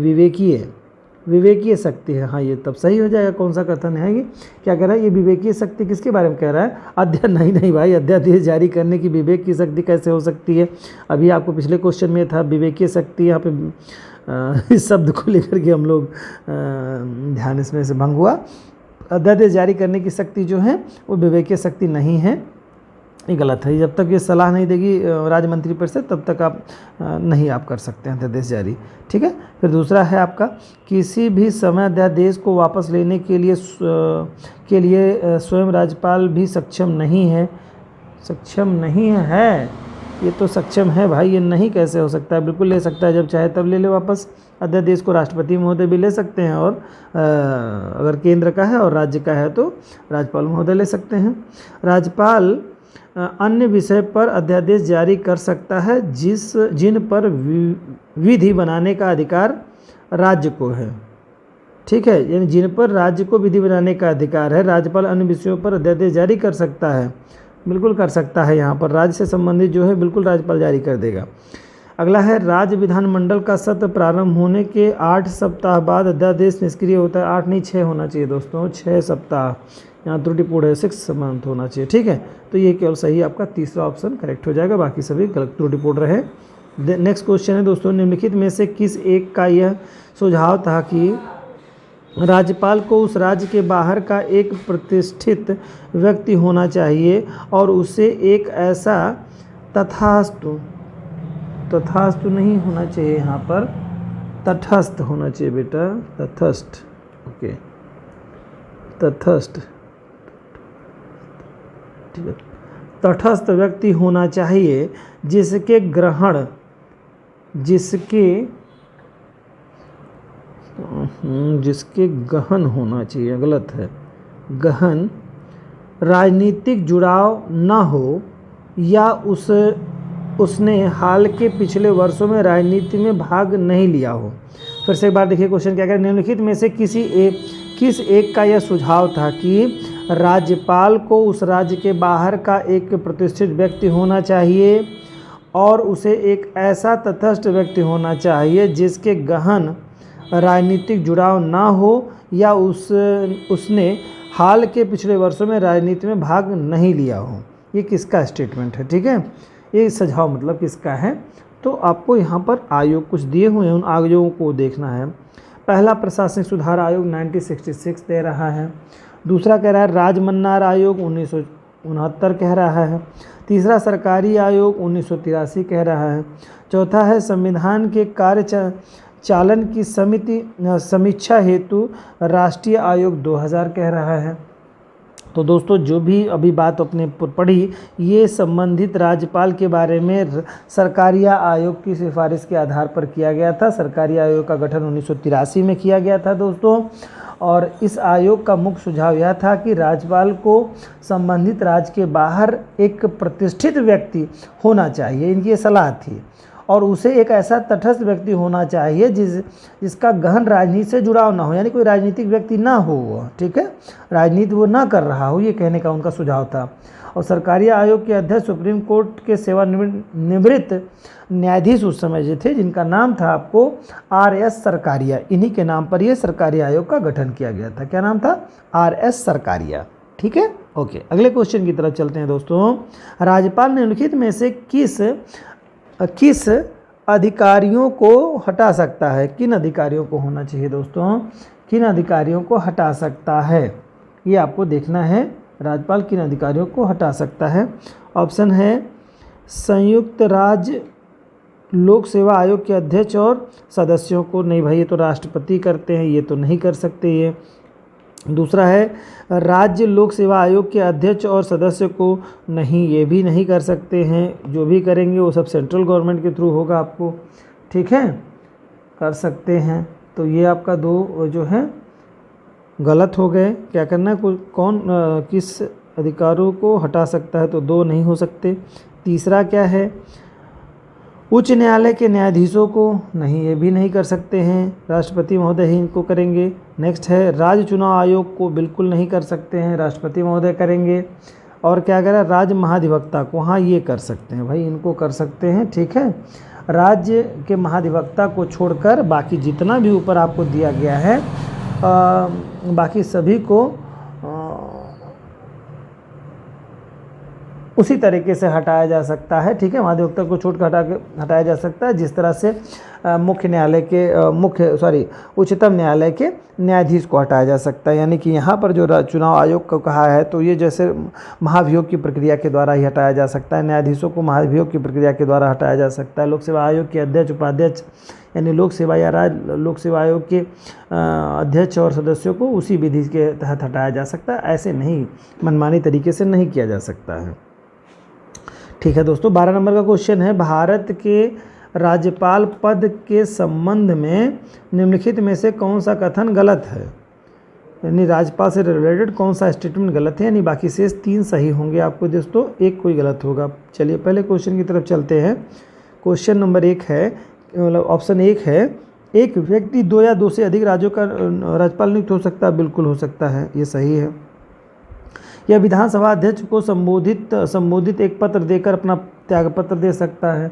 विवेकीय शक्ति है। हाँ, ये तब सही हो जाएगा। कौन सा कथन है ये? क्या कह रहा है? ये विवेकीय शक्ति किसके बारे में कह रहा है? नहीं भाई, अध्यादेश जारी करने की विवेक की शक्ति कैसे हो सकती है? अभी आपको पिछले क्वेश्चन में था विवेकीय शक्ति, यहाँ पे इस शब्द को लेकर के हम लोग ध्यान इसमें से भंग हुआ। अध्यादेश जारी करने की शक्ति जो है वो विवेकीय शक्ति नहीं है, ये गलत है। जब तक ये सलाह नहीं देगी राज्य मंत्री परिषद तब तक आप नहीं आप कर सकते हैं अध्यादेश जारी, ठीक है। फिर दूसरा है आपका, किसी भी समय अध्यादेश को वापस लेने के लिए स्वयं राज्यपाल भी सक्षम नहीं है। ये तो सक्षम है भाई, ये नहीं कैसे हो सकता है? बिल्कुल ले सकता है, जब चाहे तब ले ले वापस। अध्यादेश को राष्ट्रपति महोदय भी ले सकते हैं, और अगर केंद्र का है और राज्य का है तो राज्यपाल महोदय ले सकते हैं। राज्यपाल अन्य विषय पर अध्यादेश जारी कर सकता है जिन पर विधि बनाने का अधिकार राज्य को है। ठीक है, यानी जिन पर राज्य को विधि बनाने का अधिकार है, राज्यपाल अन्य विषयों पर अध्यादेश जारी कर सकता है। बिल्कुल कर सकता है, यहाँ पर राज्य से संबंधित जो है बिल्कुल राज्यपाल जारी कर देगा। अगला है राज्य विधानमंडल का सत्र प्रारंभ होने के 8 सप्ताह बाद अध्यादेश निष्क्रिय होता है। 8 नहीं 6 होना चाहिए दोस्तों, 6 सप्ताह, यहाँ त्रुटिपूर्ण है, 6 मंथ होना चाहिए। ठीक है, तो ये केवल सही आपका तीसरा ऑप्शन करेक्ट हो जाएगा, बाकी सभी गलत त्रुटिपूर्ण रहे। नेक्स्ट क्वेश्चन है दोस्तों, निम्नलिखित में से किस एक का यह सुझाव था कि राज्यपाल को उस राज्य के बाहर का एक प्रतिष्ठित व्यक्ति होना चाहिए और उसे एक ऐसा तथास्तु नहीं होना चाहिए, यहाँ पर तटस्थ होना चाहिए बेटा, तटस्थ, ओके, तटस्थ, ठीक है, तटस्थ व्यक्ति होना चाहिए जिसके गहन होना चाहिए, गलत है, गहन राजनीतिक जुड़ाव न हो या उसने हाल के पिछले वर्षों में राजनीति में भाग नहीं लिया हो। फिर से एक बार देखिए क्वेश्चन क्या कह रहे हैं, निम्नलिखित में से किस एक का यह सुझाव था कि राज्यपाल को उस राज्य के बाहर का एक प्रतिष्ठित व्यक्ति होना चाहिए और उसे एक ऐसा तटस्थ व्यक्ति होना चाहिए जिसके गहन राजनीतिक जुड़ाव ना हो या उसने हाल के पिछले वर्षों में राजनीति में भाग नहीं लिया हो। ये किसका स्टेटमेंट है? ठीक है, ये सुझाव मतलब किसका है? तो आपको यहाँ पर आयोग कुछ दिए हुए हैं, उन आयोगों को देखना है। पहला प्रशासनिक सुधार आयोग 1966 दे रहा है। दूसरा कह रहा है राजमन्नार आयोग 1969 कह रहा है। तीसरा सरकारी आयोग 1983 कह रहा है। चौथा है संविधान के कार्य चालन की समीक्षा हेतु राष्ट्रीय आयोग 2000 कह रहा है। तो दोस्तों जो भी अभी बात अपने पढ़ी, ये संबंधित राज्यपाल के बारे में सरकारी आयोग की सिफारिश के आधार पर किया गया था। सरकारी आयोग का गठन 1983 में किया गया था दोस्तों, और इस आयोग का मुख्य सुझाव यह था कि राज्यपाल को संबंधित राज्य के बाहर एक प्रतिष्ठित व्यक्ति होना चाहिए, इनकी ये सलाह थी, और उसे एक ऐसा तटस्थ व्यक्ति होना चाहिए जिसका गहन राजनीति से जुड़ाव ना हो, यानी कोई राजनीतिक व्यक्ति ना हो वो, ठीक है, राजनीति वो ना कर रहा हो, ये कहने का उनका सुझाव था। और सरकारी आयोग के अध्यक्ष सुप्रीम कोर्ट के सेवानिवृत्त न्यायाधीश उस समय जो थे, जिनका नाम था आपको R.S. सरकारिया, इन्हीं के नाम पर ये सरकारी आयोग का गठन किया गया था। क्या नाम था? R.S. सरकारिया। ठीक है, ओके, अगले क्वेश्चन की तरफ चलते हैं दोस्तों। राज्यपाल निम्नलिखित में से किस अधिकारियों को हटा सकता है? किन अधिकारियों को होना चाहिए दोस्तों? किन अधिकारियों को हटा सकता है, ये आपको देखना है। राज्यपाल किन अधिकारियों को हटा सकता है? ऑप्शन है संयुक्त राज्य लोक सेवा आयोग के अध्यक्ष और सदस्यों को। नहीं भाई, ये तो राष्ट्रपति करते हैं, ये तो नहीं कर सकते ये। दूसरा है राज्य लोक सेवा आयोग के अध्यक्ष और सदस्य को। नहीं, ये भी नहीं कर सकते हैं, जो भी करेंगे वो सब सेंट्रल गवर्नमेंट के थ्रू होगा आपको। ठीक है, कर सकते हैं, तो ये आपका 2 जो है गलत हो गए। क्या करना है, किस अधिकारों को हटा सकता है? तो 2 नहीं हो सकते। तीसरा क्या है, उच्च न्यायालय के न्यायाधीशों को। नहीं, ये भी नहीं कर सकते हैं, राष्ट्रपति महोदय ही इनको करेंगे। नेक्स्ट है राज्य चुनाव आयोग को, बिल्कुल नहीं कर सकते हैं, राष्ट्रपति महोदय करेंगे। और क्या करें, राज्य महाधिवक्ता को, हाँ ये कर सकते हैं भाई, इनको कर सकते हैं। ठीक है, राज्य के महाधिवक्ता को छोड़कर बाकी जितना भी ऊपर आपको दिया गया है, बाकी सभी को उसी तरीके से हटाया जा सकता है। ठीक है, महाधिवक्ता को छोड़कर हटाया जा सकता है जिस तरह से उच्चतम न्यायालय के न्यायाधीश को हटाया जा सकता है। यानी कि यहाँ पर जो चुनाव आयोग को कहा है, तो ये जैसे महाभियोग की प्रक्रिया के द्वारा ही हटाया जा सकता है, न्यायाधीशों को महाभियोग की प्रक्रिया के द्वारा हटाया जा सकता है। लोक सेवा आयोग के अध्यक्ष उपाध्यक्ष, यानी लोक सेवा या राज्य लोक सेवा आयोग के अध्यक्ष और सदस्यों को उसी विधि के तहत हटाया जा सकता है। ऐसे नहीं, मनमानी तरीके से नहीं किया जा सकता है। ठीक है दोस्तों, 12 नंबर का क्वेश्चन है, भारत के राज्यपाल पद के संबंध में निम्नलिखित में से कौन सा कथन गलत है? यानी राज्यपाल से रिलेटेड कौन सा स्टेटमेंट गलत है, यानी बाकी शेष 3 सही होंगे आपको दोस्तों, एक कोई गलत होगा। चलिए पहले क्वेश्चन की तरफ चलते हैं। क्वेश्चन नंबर 1 है, मतलब ऑप्शन 1 है, एक व्यक्ति 2 या 2 से अधिक राज्यों का राज्यपाल नियुक्त हो सकता है। बिल्कुल हो सकता है, ये सही है। यह विधानसभा अध्यक्ष को संबोधित एक पत्र देकर अपना त्यागपत्र दे सकता है।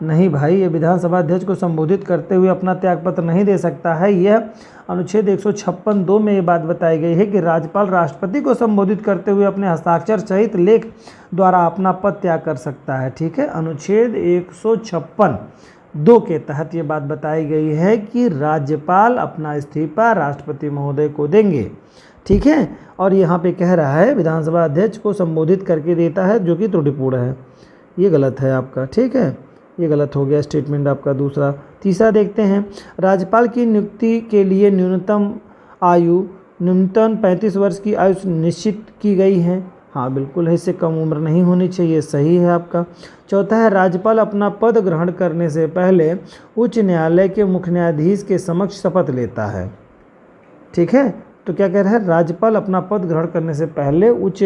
नहीं भाई, ये विधानसभा अध्यक्ष को संबोधित करते हुए अपना त्यागपत्र नहीं दे सकता है। यह अनुच्छेद 156(2) में ये बात बताई गई है कि राज्यपाल राष्ट्रपति को संबोधित करते हुए अपने हस्ताक्षर सहित लेख द्वारा अपना पद त्याग कर सकता है। ठीक है, अनुच्छेद 156(2) के तहत ये बात बताई गई है कि राज्यपाल अपना इस्तीफा राष्ट्रपति महोदय को देंगे। ठीक है, और यहाँ पे कह रहा है विधानसभा अध्यक्ष को संबोधित करके देता है, जो कि त्रुटिपूर्ण है, ये गलत है आपका। ठीक है, ये गलत हो गया स्टेटमेंट आपका दूसरा। तीसरा देखते हैं, राज्यपाल की नियुक्ति के लिए न्यूनतम 35 वर्ष की आयु निश्चित की गई है। हाँ बिल्कुल है, इससे कम उम्र नहीं होनी चाहिए, सही है आपका। चौथा है, राज्यपाल अपना पद ग्रहण करने से पहले उच्च न्यायालय के मुख्य न्यायाधीश के समक्ष शपथ लेता है। ठीक है, तो क्या कह रहा है, राज्यपाल अपना पद ग्रहण करने से पहले उच्च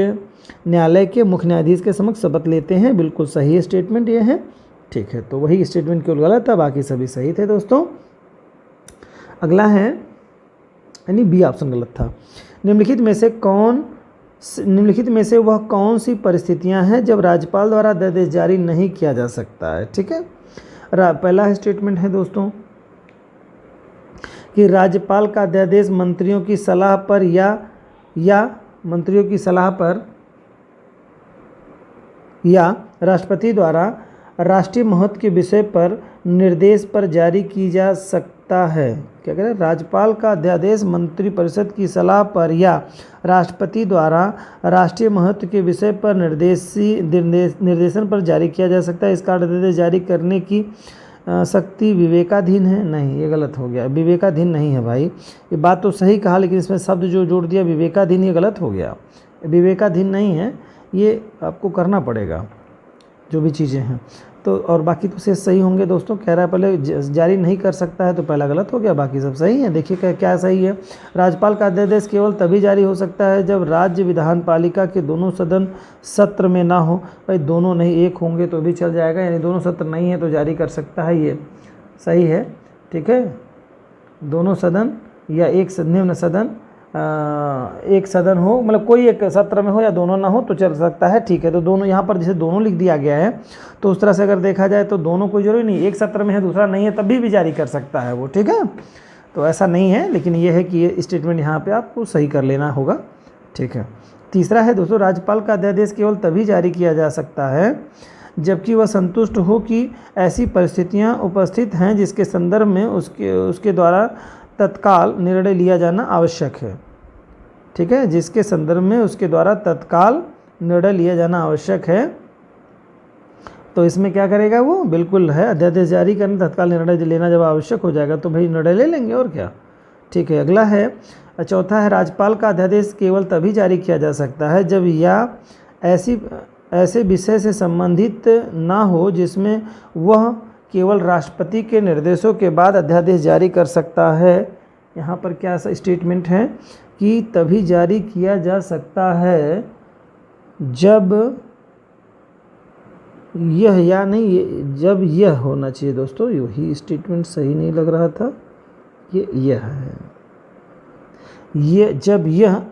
न्यायालय के मुख्य न्यायाधीश के समक्ष शपथ लेते हैं। बिल्कुल सही स्टेटमेंट ये है। ठीक है, तो वही स्टेटमेंट केवल गलत था, बाकी सभी सही थे दोस्तों। अगला है, यानी बी ऑप्शन गलत था। निम्नलिखित में से वह कौन सी परिस्थितियां हैं जब राज्यपाल द्वारा अध्यादेश जारी नहीं किया जा सकता है। ठीक है, पहला स्टेटमेंट है दोस्तों कि राज्यपाल का अध्यादेश मंत्रियों की सलाह पर या राष्ट्रपति द्वारा राष्ट्रीय महत्व के विषय पर निर्देश पर जारी की जा सकता है। क्या कह रहे हैं, राज्यपाल का अध्यादेश मंत्रिपरिषद की सलाह पर या राष्ट्रपति द्वारा राष्ट्रीय महत्व के विषय पर निर्देशन पर जारी किया जा सकता है। इसका अध्यादेश जारी करने की शक्ति विवेकाधीन है। नहीं, ये गलत हो गया, विवेकाधीन नहीं है भाई। ये बात तो सही कहा, लेकिन इसमें शब्द जो जोड़ दिया विवेकाधीन, ये गलत हो गया। विवेकाधीन नहीं है, ये आपको करना पड़ेगा जो भी चीज़ें हैं। तो और बाकी तो शेष सही होंगे दोस्तों। कह रहा है पहले जारी नहीं कर सकता है, तो पहला गलत हो गया, बाकी सब सही है। देखिए क्या सही है, राज्यपाल का अध्यादेश केवल तभी जारी हो सकता है जब राज्य विधानपालिका के दोनों सदन सत्र में ना हो। भाई दोनों नहीं, एक होंगे तो भी चल जाएगा, यानी दोनों सत्र नहीं है तो जारी कर सकता है, ये सही है। ठीक है, दोनों सदन या एक निम्न सदन, एक सदन हो, मतलब कोई एक सत्र में हो या दोनों ना हो तो चल सकता है। ठीक है, तो दोनों यहाँ पर जैसे दोनों लिख दिया गया है, तो उस तरह से अगर देखा जाए तो दोनों कोई जरूरी नहीं, एक सत्र में है दूसरा नहीं है तभी भी जारी कर सकता है वो। ठीक है, तो ऐसा नहीं है, लेकिन ये है कि ये स्टेटमेंट यहाँ पे आपको सही कर लेना होगा। ठीक है, तीसरा है दोस्तों, राज्यपाल का अध्यादेश केवल तभी जारी किया जा सकता है जबकि वह संतुष्ट हो कि ऐसी परिस्थितियाँ उपस्थित हैं जिसके संदर्भ में उसके द्वारा तत्काल निर्णय लिया जाना आवश्यक है। ठीक है, जिसके संदर्भ में उसके द्वारा तत्काल निर्णय लिया जाना आवश्यक है, तो इसमें क्या करेगा वो, बिल्कुल है अध्यादेश जारी करना, तत्काल निर्णय लेना जब आवश्यक हो जाएगा तो भाई निर्णय ले लेंगे और क्या। ठीक है, अगला है, चौथा है, राज्यपाल का अध्यादेश केवल तभी जारी किया जा सकता है जब या ऐसे विषय से संबंधित ना हो जिसमें वह केवल राष्ट्रपति के निर्देशों के बाद अध्यादेश जारी कर सकता है। यहाँ पर क्या स्टेटमेंट है कि तभी जारी किया जा सकता है जब यह, या नहीं, जब यह होना चाहिए दोस्तों, यही स्टेटमेंट सही नहीं लग रहा था, यह है, ये जब यह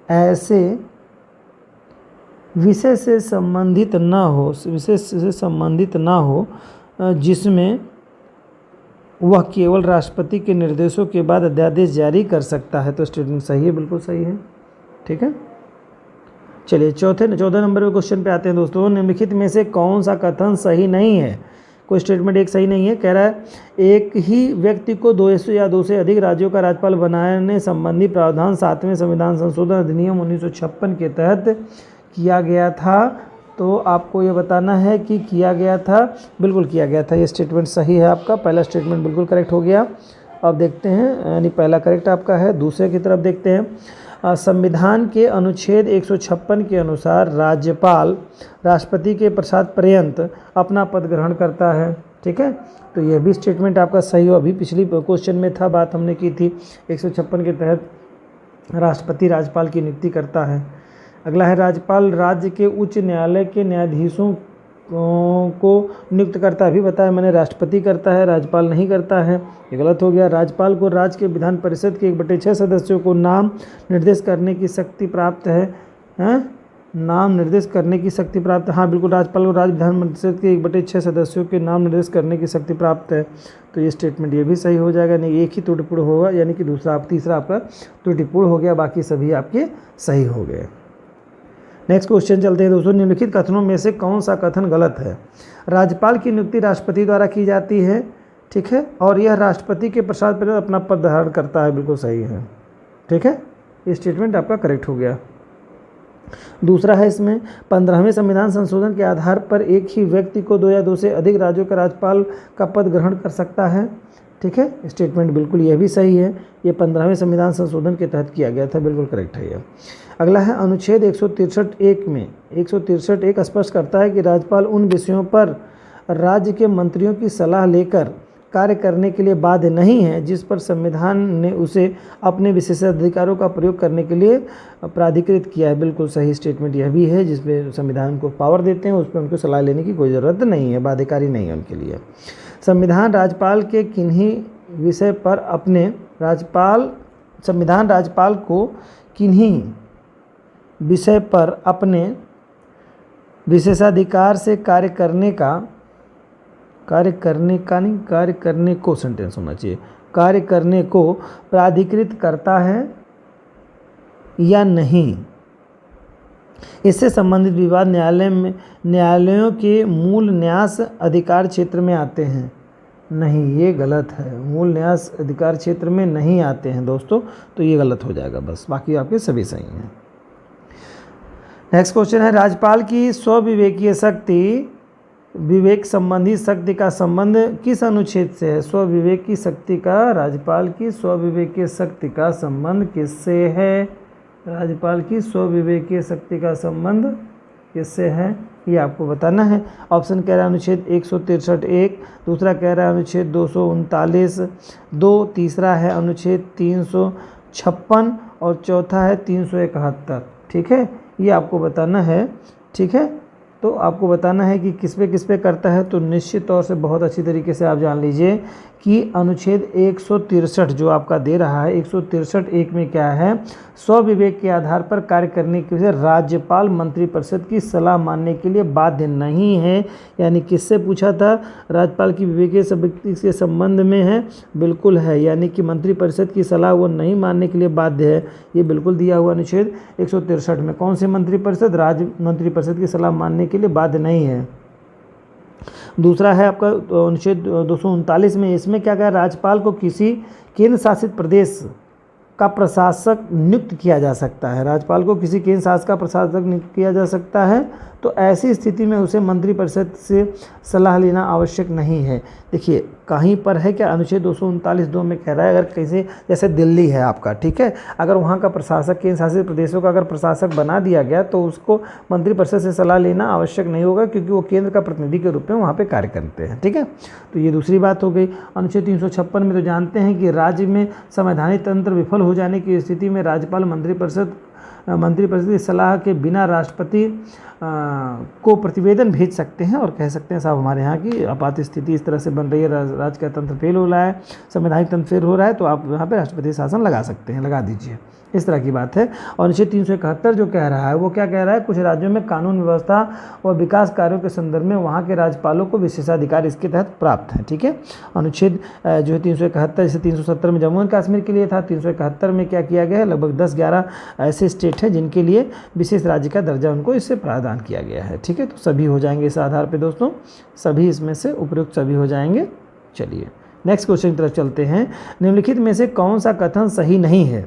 ऐसे विषय से संबंधित ना हो जिसमें वह केवल राष्ट्रपति के निर्देशों के बाद अध्यादेश जारी कर सकता है। तो स्टेटमेंट सही है, बिल्कुल सही है। ठीक है, चलिए 14 नंबर के क्वेश्चन पे आते हैं दोस्तों। निम्नलिखित में से कौन सा कथन सही नहीं है। कोई स्टेटमेंट एक सही नहीं है। कह रहा है, एक ही व्यक्ति को 2 या 2 से अधिक राज्यों का राज्यपाल बनाने संबंधी प्रावधान 7वें संविधान संशोधन अधिनियम 1956 के तहत किया गया था। तो आपको ये बताना है कि किया गया था, बिल्कुल किया गया था। ये स्टेटमेंट सही है आपका, पहला स्टेटमेंट बिल्कुल करेक्ट हो गया। अब देखते हैं, यानी पहला करेक्ट आपका है। दूसरे की तरफ देखते हैं, संविधान के अनुच्छेद 156 के अनुसार राज्यपाल राष्ट्रपति के प्रसाद पर्यंत अपना पद ग्रहण करता है। ठीक है, तो यह भी स्टेटमेंट आपका सही हो। अभी पिछली क्वेश्चन में था, बात हमने की थी 156 के तहत राष्ट्रपति राज्यपाल की नियुक्ति करता है। अगला है राज्यपाल राज्य के उच्च न्यायालय के न्यायाधीशों को नियुक्त करता है। अभी बताया मैंने, राष्ट्रपति करता है, राज्यपाल नहीं करता है, ये गलत हो गया। राज्यपाल को राज्य के विधान परिषद के 1/6 सदस्यों को नाम निर्देश करने की शक्ति प्राप्त है। नाम निर्देश करने की शक्ति प्राप्त है, हाँ बिल्कुल, राज्यपाल को राज्य विधान परिषद के 1/6 सदस्यों के नाम निर्देश करने की शक्ति प्राप्त है। तो ये स्टेटमेंट ये भी सही हो जाएगा, नहीं एक ही त्रुटिपूर्ण होगा, यानी कि तीसरा आपका त्रुटिपूर्ण हो गया, बाकी सभी आपके सही हो गए। नेक्स्ट क्वेश्चन चलते हैं दोस्तों। निम्नलिखित कथनों में से कौन सा कथन गलत है? राज्यपाल की नियुक्ति राष्ट्रपति द्वारा की जाती है, ठीक है, और यह राष्ट्रपति के प्रसाद पर अपना पद धारण करता है, बिल्कुल सही है, ठीक है, ये स्टेटमेंट आपका करेक्ट हो गया। दूसरा है इसमें 15वें संविधान संशोधन के आधार पर एक ही व्यक्ति को 2 या 2 से अधिक राज्यों का राज्यपाल का पद ग्रहण कर सकता है, ठीक है, स्टेटमेंट बिल्कुल यह भी सही है, ये 15वें संविधान संशोधन के तहत किया गया था, बिल्कुल करेक्ट है ये। अगला है अनुच्छेद 163(1) में 163(1) स्पष्ट करता है कि राज्यपाल उन विषयों पर राज्य के मंत्रियों की सलाह लेकर कार्य करने के लिए बाध्य नहीं है जिस पर संविधान ने उसे अपने विशेषाधिकारों का प्रयोग करने के लिए प्राधिकृत किया है, बिल्कुल सही स्टेटमेंट यह भी है, जिसमें संविधान को पावर देते हैं, उस पर उनको सलाह लेने की कोई ज़रूरत नहीं है, बाध्यकारी नहीं है उनके लिए। संविधान राज्यपाल को किन्हीं विषय पर अपने विशेषाधिकार से कार्य करने को प्राधिकृत करता है या नहीं, इससे संबंधित विवाद न्यायालयों के मूल न्यास अधिकार क्षेत्र में आते हैं। नहीं, ये गलत है, मूल न्यास अधिकार क्षेत्र में नहीं आते हैं दोस्तों, तो ये गलत हो जाएगा बस, बाकी आपके सभी सही हैं। नेक्स्ट क्वेश्चन है राज्यपाल की स्वविवेकीय शक्ति विवेक संबंधी शक्ति का संबंध किस अनुच्छेद से है? राज्यपाल की स्वविवेकीय शक्ति का संबंध किससे है? राज्यपाल की स्वविवेकीय शक्ति का संबंध किससे है, ये आपको बताना है। ऑप्शन कह रहा है अनुच्छेद 163(1), दूसरा कह रहा है अनुच्छेद 239(2), तीसरा है अनुच्छेद 356 और चौथा है 371, ठीक है, ये आपको बताना है, ठीक है। तो आपको बताना है कि किस पे करता है, तो निश्चित तौर से बहुत अच्छी तरीके से आप जान लीजिए कि अनुच्छेद 163 जो आपका दे रहा है, 163(1) में क्या है, स्वविवेक के आधार पर कार्य करने की वजह राज्यपाल मंत्रिपरिषद की सलाह मानने के लिए बाध्य नहीं है। यानी किससे पूछा था? राज्यपाल की विवेकीय शक्ति के संबंध में है, बिल्कुल है, यानी कि मंत्रिपरिषद की सलाह वो नहीं मानने के लिए बाध्य है, ये बिल्कुल दिया हुआ अनुच्छेद 163 में। कौन से मंत्रिपरिषद? राज्य मंत्रिपरिषद की सलाह मानने के लिए बाध्य नहीं है। दूसरा है आपका अनुच्छेद 239 में, इसमें क्या कहा, राज्यपाल को किसी केंद्र शासित प्रदेश का प्रशासक नियुक्त किया जा सकता है। राज्यपाल को किसी केंद्र शासित का प्रशासक नियुक्त किया जा सकता है, तो ऐसी स्थिति में उसे मंत्रिपरिषद से सलाह लेना आवश्यक नहीं है। देखिए कहीं पर है क्या, अनुच्छेद 239(2) में कह रहा है, अगर कैसे जैसे दिल्ली है आपका, ठीक है, अगर वहाँ का प्रशासक केंद्र शासित प्रदेशों का अगर प्रशासक बना दिया गया तो उसको मंत्रिपरिषद से सलाह लेना आवश्यक नहीं होगा, क्योंकि वो केंद्र का प्रतिनिधि के रूप में वहाँ पे कार्य करते हैं, ठीक है। तो ये दूसरी बात हो गई। अनुच्छेद 356 में तो जानते हैं कि राज्य में संवैधानिक तंत्र विफल हो जाने की स्थिति में राज्यपाल मंत्रिपरिषद की सलाह के बिना राष्ट्रपति को प्रतिवेदन भेज सकते हैं और कह सकते हैं साहब हमारे यहाँ की आपात स्थिति इस तरह से बन रही है, राज्य का तंत्र फेल हो रहा है, संवैधानिक तंत्र फेल हो रहा है, तो आप यहाँ पे राष्ट्रपति शासन लगा सकते हैं, लगा दीजिए, इस तरह की बात है। और अनुच्छेद 371 जो कह रहा है वो क्या कह रहा है, कुछ राज्यों में कानून व्यवस्था और विकास कार्यों के संदर्भ में वहाँ के राज्यपालों को विशेषाधिकार इसके तहत प्राप्त है, ठीक है। अनुच्छेद जो है 371, जैसे 370 में जम्मू एंड कश्मीर के लिए था, 371 में क्या किया गया है, लगभग 10-11 ऐसे स्टेट हैं जिनके लिए विशेष राज्य का दर्जा उनको इससे प्रावधान किया गया है, ठीक है। तो सभी हो जाएंगे इस आधार पर दोस्तों, सभी इसमें से उपयुक्त सभी हो जाएंगे। चलिए नेक्स्ट क्वेश्चन की तरफ चलते हैं। निम्नलिखित में से कौन सा कथन सही नहीं है,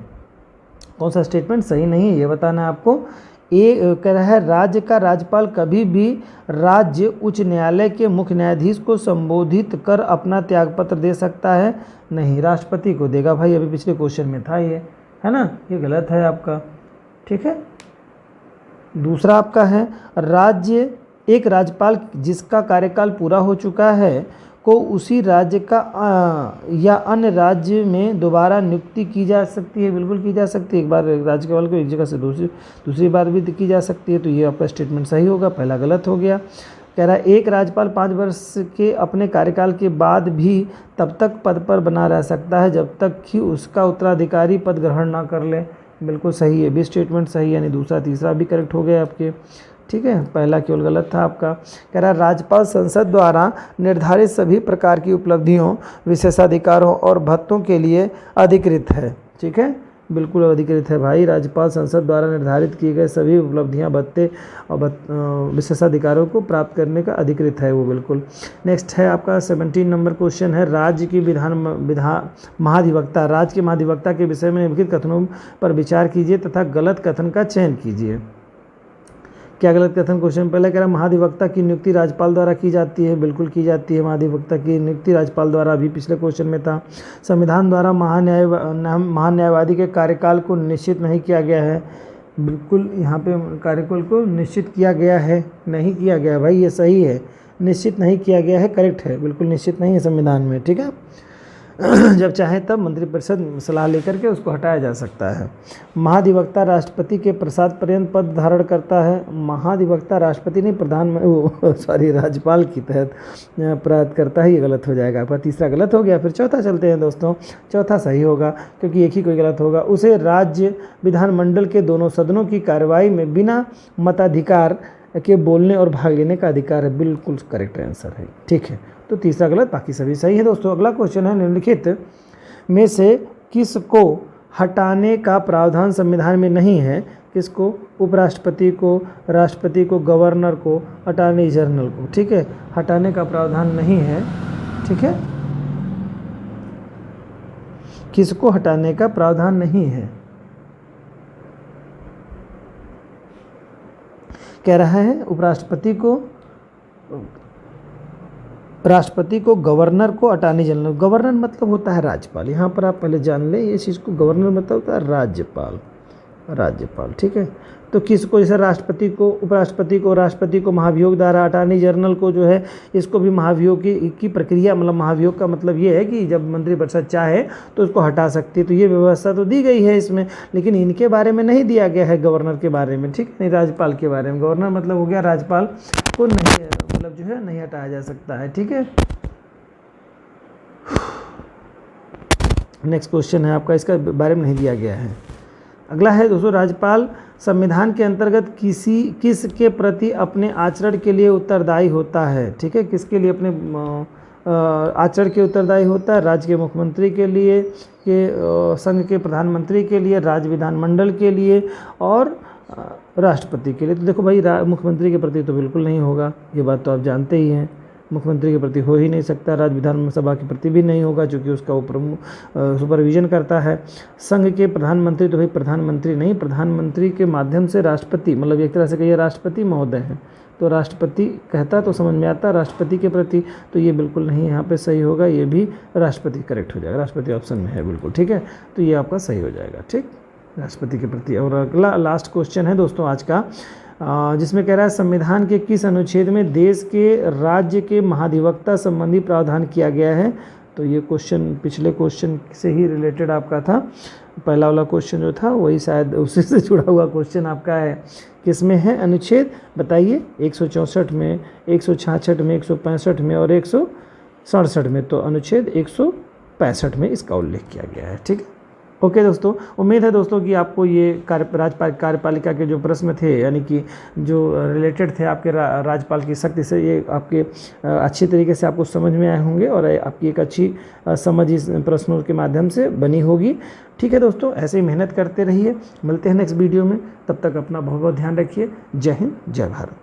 कौन सा स्टेटमेंट सही नहीं है, ये बताना है आपको। ए कह रहा है राज्य का राज्यपाल कभी भी राज्य उच्च न्यायालय के मुख्य न्यायाधीश को संबोधित कर अपना त्यागपत्र दे सकता है? नहीं, राष्ट्रपति को देगा भाई, अभी पिछले क्वेश्चन में था ये, है ना, ये गलत है आपका, ठीक है। दूसरा आपका है एक राज्यपाल जिसका कार्यकाल पूरा हो चुका है को उसी राज्य का या अन्य राज्य में दोबारा नियुक्ति की जा सकती है। बिल्कुल की जा सकती है। एक बार राज्यपाल को एक जगह से दूसरी बार भी की जा सकती है। तो ये आपका स्टेटमेंट सही होगा, पहला गलत हो गया। कह रहा है एक राज्यपाल 5 वर्ष के अपने कार्यकाल के बाद भी तब तक पद पर बना रह सकता है जब तक कि उसका उत्तराधिकारी पद ग्रहण ना कर ले। बिल्कुल सही है, भी स्टेटमेंट सही है, यानी दूसरा तीसरा भी करेक्ट हो गया आपके। ठीक है, पहला केवल गलत था आपका। कह रहा है राज्यपाल संसद द्वारा निर्धारित सभी प्रकार की उपलब्धियों, विशेषाधिकारों और भत्तों के लिए अधिकृत है। ठीक है, बिल्कुल अधिकृत है भाई। राज्यपाल संसद द्वारा निर्धारित किए गए सभी उपलब्धियां, भत्ते और विशेषाधिकारों को प्राप्त करने का अधिकृत है वो, बिल्कुल। नेक्स्ट है आपका 17 नंबर क्वेश्चन है, राज्य की महाधिवक्ता, राज्य के महाधिवक्ता के विषय में निम्नलिखित कथनों पर विचार कीजिए तथा गलत कथन का चयन कीजिए। क्या गलत कथन? क्वेश्चन पहला कह रहा है महाधिवक्ता की नियुक्ति राज्यपाल द्वारा की जाती है। बिल्कुल की जाती है, महाधिवक्ता की नियुक्ति राज्यपाल द्वारा, अभी पिछले क्वेश्चन में था। संविधान द्वारा महान्यायवादी के कार्यकाल को निश्चित नहीं किया गया है। बिल्कुल यहाँ पे कार्यकाल को निश्चित किया गया है, नहीं किया गया भाई, ये सही है। निश्चित नहीं किया गया है, करेक्ट है, बिल्कुल निश्चित नहीं है संविधान में। ठीक है, जब चाहे तब मंत्रिपरिषद सलाह लेकर के उसको हटाया जा सकता है। महाधिवक्ता राष्ट्रपति के प्रसाद पर्यंत पद धारण करता है। महाधिवक्ता राष्ट्रपति नहीं, राज्यपाल की तहत प्राप्त करता है। ये गलत हो जाएगा आपका, तीसरा गलत हो गया। फिर चौथा चलते हैं दोस्तों, चौथा सही होगा क्योंकि एक ही कोई गलत होगा। उसे राज्य विधानमंडल के दोनों सदनों की कार्रवाई में बिना मताधिकार के बोलने और भाग लेने का अधिकार है। बिल्कुल करेक्ट आंसर है। ठीक है, तो तीसरा गलत, बाकी सभी सही है दोस्तों। अगला क्वेश्चन है, निम्नलिखित में से किसको हटाने का प्रावधान संविधान में नहीं है? किसको? उपराष्ट्रपति को, राष्ट्रपति को, गवर्नर को, अटॉर्नी जनरल को। ठीक है, हटाने का प्रावधान नहीं है। ठीक है, किसको हटाने का प्रावधान नहीं है? कह रहा है उपराष्ट्रपति को, राष्ट्रपति को, गवर्नर को, अटॉर्नी जनरल। गवर्नर मतलब होता है राज्यपाल, यहाँ पर आप पहले जान लें ये चीज़ को। गवर्नर मतलब होता है राज्यपाल, राज्यपाल। ठीक है, तो किसको? जैसे राष्ट्रपति को, उपराष्ट्रपति को, राष्ट्रपति को महाभियोग द्वारा, अटॉर्नी जनरल को जो है इसको भी महाभियोग की प्रक्रिया, मतलब महाभियोग का मतलब ये है कि जब मंत्रिपरिषद चाहे तो उसको हटा सकती है। तो ये व्यवस्था तो दी गई है इसमें, लेकिन इनके बारे में नहीं दिया गया है, गवर्नर के बारे में। ठीक है, नहीं, राज्यपाल के बारे में। गवर्नर मतलब हो गया राज्यपाल को नहीं, मतलब जो है नहीं हटाया जा सकता है। ठीक है, नेक्स्ट क्वेश्चन है आपका, इसका बारे में नहीं दिया गया है। अगला है दोस्तों, राज्यपाल संविधान के अंतर्गत किस के प्रति अपने आचरण के लिए उत्तरदायी होता है? ठीक है, किसके लिए अपने आचरण के उत्तरदायी होता है? राज्य के मुख्यमंत्री के लिए, संघ के प्रधानमंत्री के लिए, राज्य विधानमंडल के लिए और राष्ट्रपति के लिए। तो देखो भाई, मुख्यमंत्री के प्रति तो बिल्कुल नहीं होगा, ये बात तो आप जानते ही हैं। मुख्यमंत्री के प्रति हो ही नहीं सकता। राज्य विधानसभा के प्रति भी नहीं होगा क्योंकि उसका वो सुपरविजन करता है। संघ के प्रधानमंत्री तो भाई प्रधानमंत्री नहीं, प्रधानमंत्री के माध्यम से राष्ट्रपति, मतलब एक तरह से कहिए राष्ट्रपति महोदय हैं, तो राष्ट्रपति कहता तो समझ में आता राष्ट्रपति के प्रति, तो ये बिल्कुल नहीं यहाँ पे सही होगा। ये भी राष्ट्रपति करेक्ट हो जाएगा, राष्ट्रपति ऑप्शन में है बिल्कुल। ठीक है, तो ये आपका सही हो जाएगा। ठीक, राष्ट्रपति के प्रति। और अगला लास्ट क्वेश्चन है दोस्तों आज का, जिसमें कह रहा है संविधान के किस अनुच्छेद में देश के राज्य के महाधिवक्ता संबंधी प्रावधान किया गया है? तो ये क्वेश्चन पिछले क्वेश्चन से ही रिलेटेड आपका था। पहला वाला क्वेश्चन जो था वही शायद उसी से जुड़ा हुआ क्वेश्चन आपका है। किस में है अनुच्छेद? बताइए। 164 में, 166 में, 165 में और 167 में। तो अनुच्छेद 165 में इसका उल्लेख किया गया है। ठीक है, ओके दोस्तों, उम्मीद है दोस्तों कि आपको ये कार्यपालिका के जो प्रश्न थे, यानी कि जो रिलेटेड थे आपके राज्यपाल की शक्ति से, ये आपके अच्छी तरीके से आपको समझ में आए होंगे और आपकी एक अच्छी समझ इस प्रश्नों के माध्यम से बनी होगी। ठीक है दोस्तों, ऐसे ही मेहनत करते रहिए। मिलते हैं नेक्स्ट वीडियो में, तब तक अपना बहुत बहुत ध्यान रखिए। जय हिंद, जय भारत।